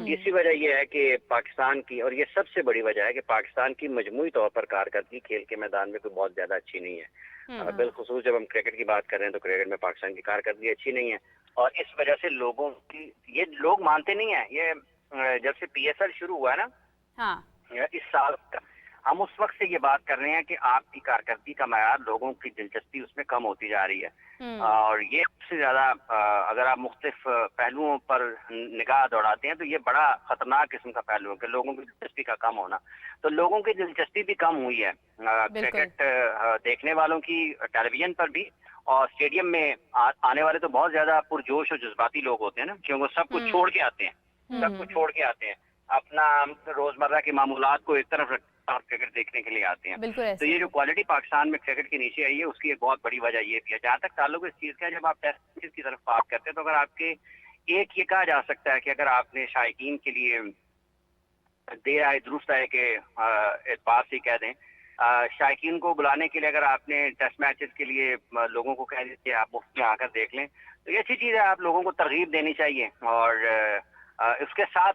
तीसरी वजह यह है कि पाकिस्तान की, और ये सबसे बड़ी वजह है कि पाकिस्तान की मजमूई तौर पर कारकर्दगी खेल के मैदान में कोई बहुत ज्यादा अच्छी नहीं है। बिलखुसूस जब हम क्रिकेट की बात कर रहे हैं तो क्रिकेट में पाकिस्तान की कारकर्दगी अच्छी नहीं है, और इस वजह से लोगों की, ये लोग मानते नहीं है। ये जब से PSL शुरू हुआ है ना, हाँ, इस साल का, हम उस वक्त से ये बात कर रहे हैं कि आपकी कारकर्दगी का मयार, लोगों की दिलचस्पी उसमें कम होती जा रही है। और ये सबसे ज्यादा अगर आप मुख्तलिफ पहलुओं पर निगाह दौड़ाते हैं तो ये बड़ा खतरनाक किस्म का पहलू है कि लोगों की दिलचस्पी का कम होना। तो लोगों की दिलचस्पी भी कम हुई है क्रिकेट देखने वालों की, टेलीविजन पर भी, और स्टेडियम में आने वाले तो बहुत ज्यादा पुरजोश और जज्बाती लोग होते हैं ना, क्योंकि सब कुछ छोड़ के आते हैं, सब कुछ छोड़ के आते हैं, अपना रोजमर्रा के मामूलात को एक तरफ और क्रिकेट देखने के लिए आते हैं। तो ये जो क्वालिटी पाकिस्तान में क्रिकेट की नीचे आई है, उसकी एक बहुत बड़ी वजह ये भी है। जहाँ तक ताल्लुक इस चीज का, जब आप टेस्ट की तरफ बात करते हैं तो अगर आपके एक ये कहा जा सकता है कि अगर आपने शायकीन के लिए देर आए दुरुस्त आए के एतबार से कह दें, शायकीन को बुलाने के लिए अगर आपने टेस्ट मैचेस के लिए लोगों को कह दीजिए आप मुफ्त में आकर देख लें, तो ये अच्छी चीज़ है। आप लोगों को तरगीब देनी चाहिए। और उसके साथ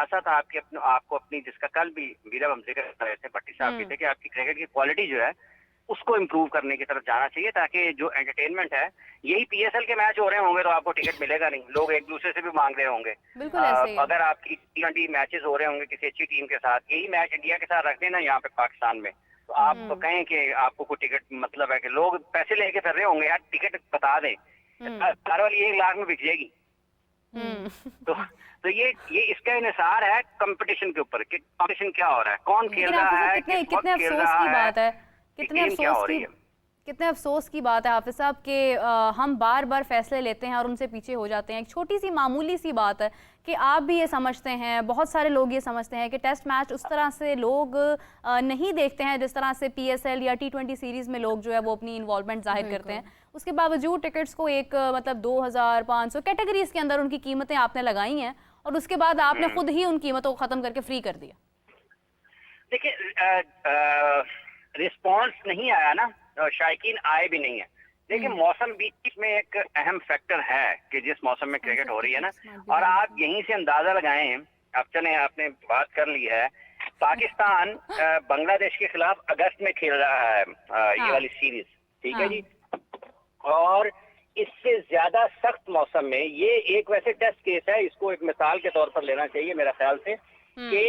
साथ आपको अपनी, जिसका कल भी वीरा हम जिक्र कर रहे थे, भट्टी साहब भी थे, कि आपकी क्रिकेट की क्वालिटी जो है उसको इम्प्रूव करने की तरफ जाना चाहिए, ताकि जो एंटरटेनमेंट है, यही PSL के मैच हो रहे होंगे तो आपको टिकट मिलेगा नहीं, लोग एक दूसरे से भी मांग रहे होंगे। अगर आपकी T20 मैचेस हो रहे होंगे किसी अच्छी टीम के साथ, यही मैच इंडिया के साथ रख देना यहाँ पे पाकिस्तान में, तो आप कहें कि आपको कोई टिकट, मतलब है कि लोग पैसे लेके फिर रहे होंगे, यार टिकट बता दें, कार वाली 1 लाख में बिक जाएगी। तो ये इसका इन्हिसार है कंपटीशन के ऊपर कि कंपटीशन क्या हो रहा है, कौन खेल रहा है, कितने अफसोस की बात है, कितने अफसोस की बात है हाफिज साहब कि हम बार बार फैसले लेते हैं और उनसे पीछे हो जाते हैं। एक छोटी सी मामूली सी बात है कि आप भी ये समझते हैं, बहुत सारे लोग ये समझते हैं कि टेस्ट मैच उस तरह से लोग नहीं देखते हैं जिस तरह से PSL या T20 सीरीज़ में लोग जो है वो अपनी इन्वॉल्वमेंट जाहिर करते हैं। उसके बावजूद टिकट्स को एक मतलब 2500 कैटेगरीज के अंदर उनकी कीमतें आपने लगाई हैं, और उसके बाद आपने खुद ही उन कीमतों को ख़त्म करके फ्री कर दिया। देखिए रिस्पॉन्स नहीं आया ना, शायकीन आए भी नहीं है। देखिए मौसम बीच में एक अहम फैक्टर है कि जिस मौसम में क्रिकेट हो रही है ना, और आप यहीं से अंदाजा लगाएं, अब चले आपने बात कर ली है पाकिस्तान बांग्लादेश के खिलाफ अगस्त में खेल रहा है ये वाली सीरीज, ठीक है जी। और इससे ज्यादा सख्त मौसम में ये एक वैसे टेस्ट केस है, इसको एक मिसाल के तौर पर लेना चाहिए मेरा ख्याल से, कि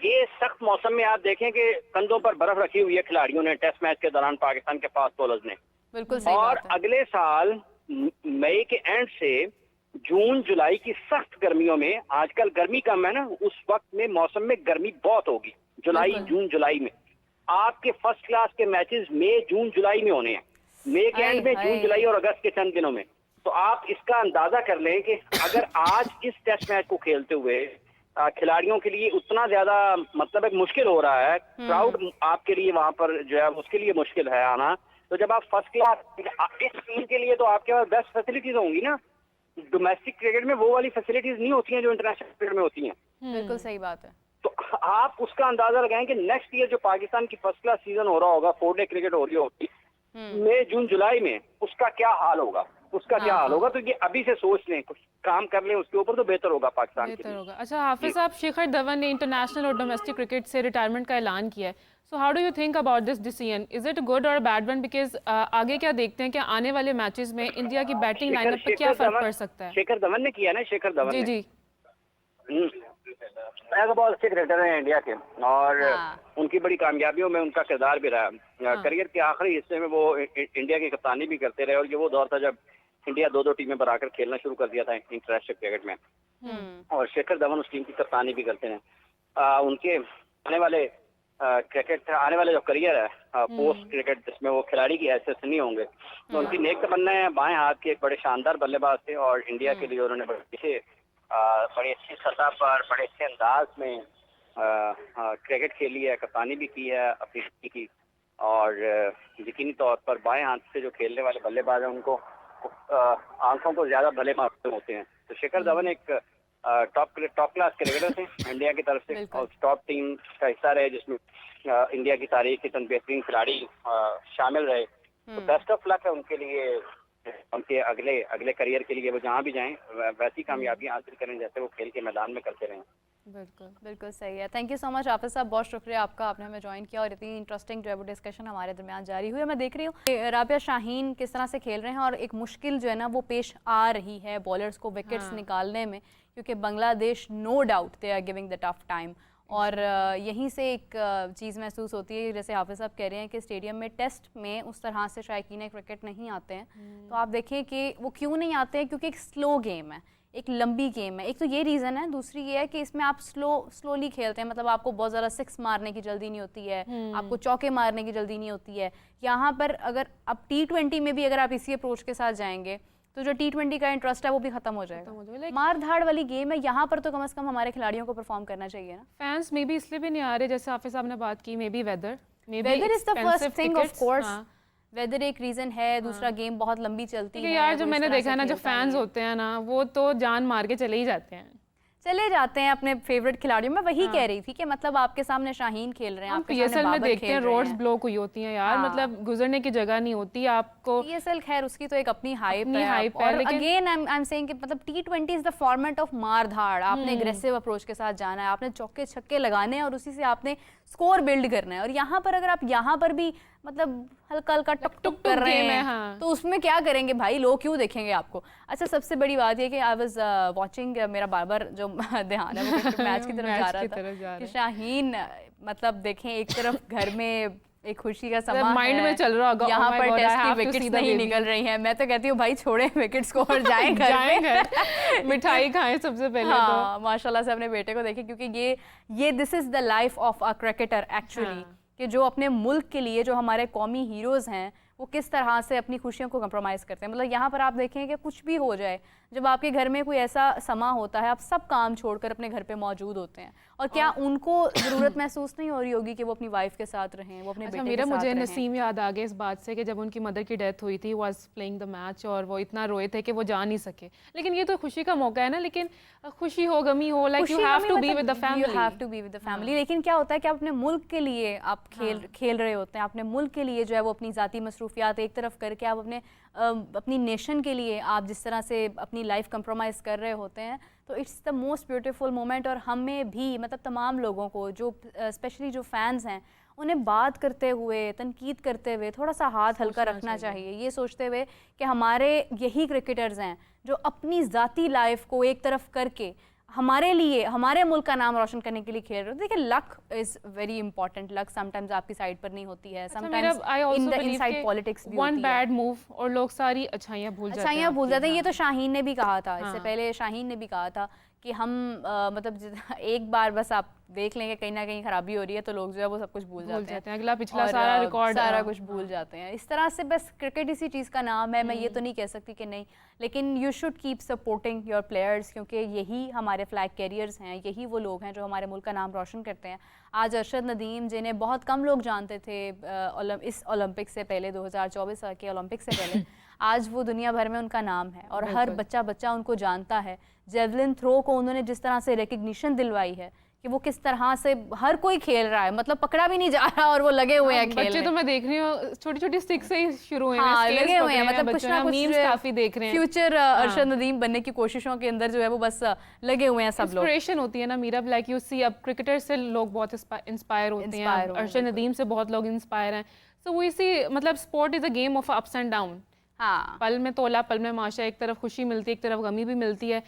ये सख्त मौसम में आप देखें कि कंधों पर बर्फ रखी हुई है खिलाड़ियों ने टेस्ट मैच के दौरान पाकिस्तान के फास्ट बॉलर्स ने। बिल्कुल सही और बात है। अगले साल मई के एंड से जून जुलाई की सख्त गर्मियों में, आजकल गर्मी कम है ना, उस वक्त में मौसम में गर्मी बहुत होगी, जून जुलाई में। आपके फर्स्ट क्लास के मैचेस मई जून जुलाई में होने हैं, मई के एंड में, जून जुलाई और अगस्त के चंद दिनों में। तो आप इसका अंदाजा कर लें कि अगर आज इस टेस्ट मैच को खेलते हुए खिलाड़ियों के लिए उतना ज्यादा मतलब एक मुश्किल हो रहा है, क्राउड आपके लिए वहां पर जो है उसके लिए मुश्किल है आना, तो जब आप फर्स्ट क्लास इस टीम के लिए, तो आपके पास बेस्ट फैसिलिटीज होंगी ना। डोमेस्टिक क्रिकेट में वो वाली फैसिलिटीज नहीं होती हैं जो इंटरनेशनल क्रिकेट में होती हैं। बिल्कुल सही बात है। तो आप उसका अंदाजा लगाएं कि नेक्स्ट ईयर जो पाकिस्तान की फर्स्ट क्लास सीजन हो रहा होगा, 4 डे क्रिकेट हो रही होगी मई जून जुलाई में, उसका क्या हाल होगा, क्या हाल होगा। तो ये अभी से सोच लें, कुछ काम कर लें उसके ऊपर, तो बेहतर होगा पाकिस्तान के लिए। बेहतर होगा। अच्छा हाफिज साहब, शिखर धवन ने इंटरनेशनल और डोमेस्टिक क्रिकेट से रिटायरमेंट का ऐलान किया है। So how do you think about this decision? Is it good और बैड वन? बिकॉज आगे क्या देखते हैं कि आने वाले मैचेस में इंडिया की बैटिंग लाइनअप पर क्या फर्क पड़ सकता है? शेखर धवन ने किया ना, शेखर धवन जी ने। जी बहुत अच्छे क्रिकेटर हैं इंडिया के, और उनकी बड़ी कामयाबियों में उनका किरदार भी रहा। करियर के आखिरी हिस्से में वो इंडिया की कप्तानी भी करते रहे, और ये वो दौर था जब इंडिया 2-2 टीमें बनाकर खेलना शुरू कर दिया था इंटरनेशनल क्रिकेट में, और शेखर धवन उस टीम की कप्तानी भी करते हैं। उनके आने वाले क्रिकेट, आने वाले जो करियर है पोस्ट क्रिकेट, जिसमें वो खिलाड़ी की हैसियत नहीं होंगे, तो उनकी नेक तमन्ना है। बाएं हाथ के एक बड़े शानदार बल्लेबाज थे, और इंडिया के लिए उन्होंने बड़ी अच्छी सतह पर, बड़े अच्छे अंदाज में क्रिकेट खेली है, कप्तानी भी की है अपनी टीम की। और यकीनी तौर पर बाएं हाथ से जो खेलने वाले बल्लेबाज हैं उनको आंखों को ज्यादा भले मालूम होते हैं। तो शेखर धवन एक टॉप क्लास क्रिकेटर थे इंडिया की तरफ से, और टॉप टीम का हिस्सा रहे जिसमें इंडिया की तारीख के चंद बेहतरीन खिलाड़ी शामिल रहे। तो बेस्ट ऑफ लक है उनके लिए, उनके अगले करियर के लिए। वो जहाँ भी जाएं वैसी कामयाबी हासिल करें जैसे वो खेल के मैदान में करते रहें। बिल्कुल सही है। थैंक यू सो मच हाफिज साहब, बहुत शुक्रिया आपका, आपने हमें ज्वाइन किया और इतनी इंटरेस्टिंग जो है वो डिस्कशन हमारे दरमियान जारी हुई है। मैं देख रही हूँ राबिया शाहीन किस तरह से खेल रहे हैं, और एक मुश्किल जो है ना वो पेश आ रही है बॉलर्स को विकेट्स निकालने में, क्योंकि Bangladesh no doubt they are giving the tough time. और यहीं से एक चीज़ महसूस होती है, जैसे हाफिज साहब कह रहे हैं कि स्टेडियम में टेस्ट में उस तरह से शायकीन क्रिकेट नहीं आते हैं, तो आप देखें कि वो क्यों नहीं आते हैं, क्योंकि एक स्लो गेम है, एक लंबी गेम है। एक तो ये रीज़न है, दूसरी ये है कि इसमें आप स्लोली खेलते हैं, मतलब आपको बहुत ज़्यादा सिक्स मारने की जल्दी नहीं होती है, आपको चौके मारने की जल्दी नहीं होती है। यहाँ पर अगर अब T20 में भी अगर आप इसी अप्रोच के साथ जाएंगे तो जो T20 का इंटरेस्ट है वो भी खत्म हो जाएगा। मार धाड़ वाली गेम है, यहाँ पर तो कम से कम हमारे खिलाड़ियों को परफॉर्म करना चाहिए ना। फैंस मे बी इसलिए भी नहीं आ रहे, जैसे हाफिज साहब ने बात की, maybe weather is the first thing, of course weather एक रीजन है, दूसरा गेम बहुत लंबी चलती है यार। जो मैंने देखा है ना, जो फैंस होते हैं ना, वो तो जान मार के चले ही जाते हैं अपने फेवरेट खिलाड़ियों में। वही कह रही थी कि मतलब आपके सामने शाहीन खेल रहे हैं, आपके सामने बाबर देखते हैं, रोड्स ब्लॉक हुई होती हैं यार, मतलब गुजरने की जगह नहीं होती आपको। PSL खैर उसकी तो एक अपनी हाइप है, लेकिन अगेन आई एम सेइंग कि मतलब T20 is the format of मार धाड़। आपने एग्रेसिव अप्रोच के साथ जाना है, आपने चौके छक्के लगाने हैं और उसी से आपने स्कोर बिल्ड करना है। और यहाँ पर अगर आप यहाँ पर भी मतलब हल्का हल्का टुक टुक कर रहे हैं, तो उसमें क्या करेंगे भाई, लोग क्यों देखेंगे आपको। अच्छा, सबसे बड़ी बात ये कि आई वाज वाचिंग, मेरा बार जो ध्यान है वो मैच की तरफ जा रहा था कि शाहीन मतलब देखें, एक तरफ घर में एक खुशी का समा माइंड में चल रहा होगा, यहाँ पर टेस्ट की विकेट्स नहीं निकल रही हैं। मैं तो कहती हूँ भाई छोड़े विकेट्स को और जाएं घर मिठाई खाएं सबसे पहले। हाँ, माशाल्लाह से अपने बेटे को देखें, क्योंकि ये this is the life of a cricketer actually, कि जो अपने मुल्क के लिए, जो हमारे कौमी हीरोज़ हैं, वो किस तरह से अपनी खुशियों को कंप्रोमाइज़ करते हैं। मतलब यहाँ पर आप देखें कि कुछ भी हो जाए, जब आपके घर में कोई ऐसा समा होता है, आप सब काम छोड़कर अपने घर पे मौजूद होते हैं। और क्या उनको ज़रूरत महसूस नहीं हो रही होगी कि वो अपनी वाइफ के साथ रहें, वो अपने बेटे के साथ मुझे रहें? नसीम याद आ गया इस बात से कि जब उनकी मदर की डेथ हुई थी, वाज प्लेइंग द मैच, और वो इतना रोए थे कि वो जा नहीं सके। लेकिन ये तो खुशी का मौका है ना, लेकिन खुशी हो गमी हो, like you have to be with the family, you have to be with the family. लेकिन क्या होता है कि आप अपने मुल्क के लिए आप खेल रहे होते हैं, अपने मुल्क के लिए जो है वो अपनी ज़ाती मसरूफ मसरूफियात एक तरफ करके आप अपनी नेशन के लिए आप जिस तरह से अपनी लाइफ कंप्रोमाइज़ कर रहे होते हैं, तो it's the most beautiful moment. और हमें भी मतलब तमाम लोगों को जो स्पेशली जो फैंस हैं उन्हें बात करते हुए, तनकीद करते हुए थोड़ा सा हाथ हल्का रखना चाहिए, ये सोचते हुए कि हमारे यही क्रिकेटर्स हैं जो अपनी ज़ाती लाइफ को एक तरफ करके हमारे लिए, हमारे मुल्क का नाम रोशन करने के लिए खेल रहे हो। देखिए luck is very important. Luck sometimes आपकी साइड पर नहीं होती है, sometimes in the inside politics भी वन बैड मूव और लोग सारी अच्छाइयाँ भूल जाते हैं। ये तो शाहीन ने भी कहा था, इससे पहले शाहीन ने भी कहा था कि हम मतलब एक बार बस आप देख लेंगे कहीं ना कहीं खराबी हो रही है तो लोग जो है वो सब कुछ भूल जाते हैं, अगला पिछला सारा रिकॉर्ड सारा कुछ भूल जाते हैं। इस तरह से बस क्रिकेट इसी चीज़ का नाम है। मैं ये तो नहीं कह सकती कि नहीं, लेकिन you should keep supporting your players, क्योंकि यही हमारे फ्लैग कैरियर्स हैं, यही वो लोग हैं जो हमारे मुल्क का नाम रोशन करते हैं। आज अरशद नदीम, जिन्हें बहुत कम लोग जानते थे इस ओलंपिक से पहले, 2024 के ओलंपिक से पहले, आज वो दुनिया भर में उनका नाम है और हर बच्चा उनको जानता है। जेवलिन थ्रो को उन्होंने जिस तरह से रिकग्निशन दिलवाई है कि वो किस तरह से हर कोई खेल रहा है, मतलब पकड़ा भी नहीं जा रहा और वो लगे हुए हैं खेलने। बच्चे तो मैं देख रही हूँ छोटी छोटी स्टिक से ही शुरू हुए हैं, लगे हुए हैं, मतलब कुछ ना कुछ मीम्स काफी देख रहे हैं। फ्यूचर अरशद नदीम बनने की कोशिशों के अंदर जो है वो बस लगे हुए हैं सब लोग। इंस्पिरेशन होती है ना मीरब, लाइक यू सी अब क्रिकेटर से लोग बहुत इंस्पायर होते हैं, अरशद नदीम से बहुत लोग इंस्पायर हैं। सो वो इसी मतलब sport is a game of ups and down. हाँ, पल में तोला पल में माशा, एक तरफ खुशी मिलती है एक तरफ गमी भी मिलती है,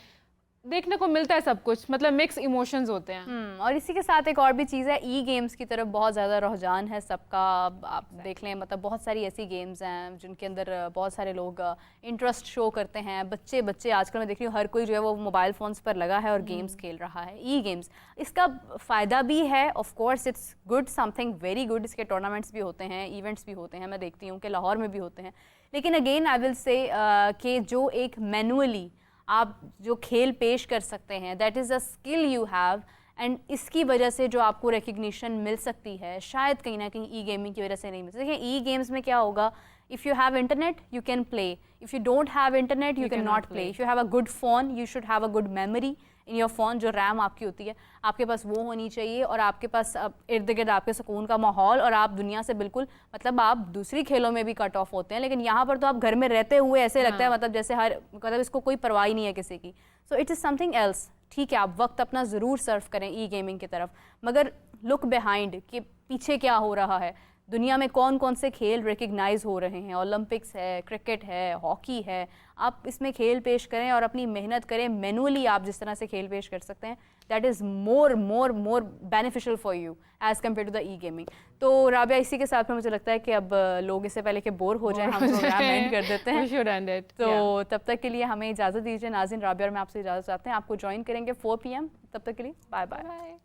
देखने को मिलता है सब कुछ, मतलब मिक्स इमोशंस होते हैं। और इसी के साथ एक और भी चीज़ है, ई गेम्स की तरफ बहुत ज़्यादा रुझान है सबका। आप देख लें, मतलब बहुत सारी ऐसी गेम्स हैं जिनके अंदर बहुत सारे लोग इंटरेस्ट शो करते हैं। बच्चे आजकल मैं देख रही हूँ हर कोई जो है वो मोबाइल फ़ोन्स पर लगा है और गेम्स खेल रहा है, ई गेम्स। इसका फ़ायदा भी है, of course it's good, something very good. इसके टूर्नामेंट्स भी होते हैं, इवेंट्स भी होते हैं, मैं देखती हूँ कि लाहौर में भी होते हैं। लेकिन अगेन आई विल से कि जो एक मैनुअली आप जो खेल पेश कर सकते हैं, that is a skill you have, and इसकी वजह से जो आपको रिकग्निशन मिल सकती है, शायद कहीं ना कहीं ई गेमिंग की वजह से नहीं मिल सकती। देखिए ई गेम्स में क्या होगा, if you have internet you can play, if you don't have internet you can not play. If you have a good phone you should have a good memory in your phone. जो RAM आपकी होती है आपके पास वो होनी चाहिए, और आपके पास इर्द गिर्द आपके सुकून का माहौल, और आप दुनिया से बिल्कुल, मतलब आप दूसरी खेलों में भी कट ऑफ होते हैं, लेकिन यहाँ पर तो आप घर में रहते हुए ऐसे लगता है मतलब जैसे मतलब इसको कोई परवाह ही नहीं है किसी की। So it is something else. ठीक है, आप वक्त अपना ज़रूर सर्व करें ई गेमिंग की तरफ, मगर लुक बिहाइंड कि पीछे क्या हो रहा है, दुनिया में कौन कौन से खेल रिकग्नाइज हो रहे हैं। ओलंपिक्स है, क्रिकेट है, हॉकी है, आप इसमें खेल पेश करें और अपनी मेहनत करें। मैनुअली आप जिस तरह से खेल पेश कर सकते हैं, that is more beneficial for you as compare to the e gaming. तो राबिया, इसी के साथ में मुझे लगता है कि अब लोग इससे पहले कि बोर हो जाए, हम प्रोग्राम एंड कर देते हैं। तो तब तक के लिए हमें इजाज़त दीजिए। नाज़रीन, राबिया और मैं आपसे इजाज़त चाहते हैं। आपको ज्वाइन करेंगे 4 PM। तब तक के लिए बाय बाय।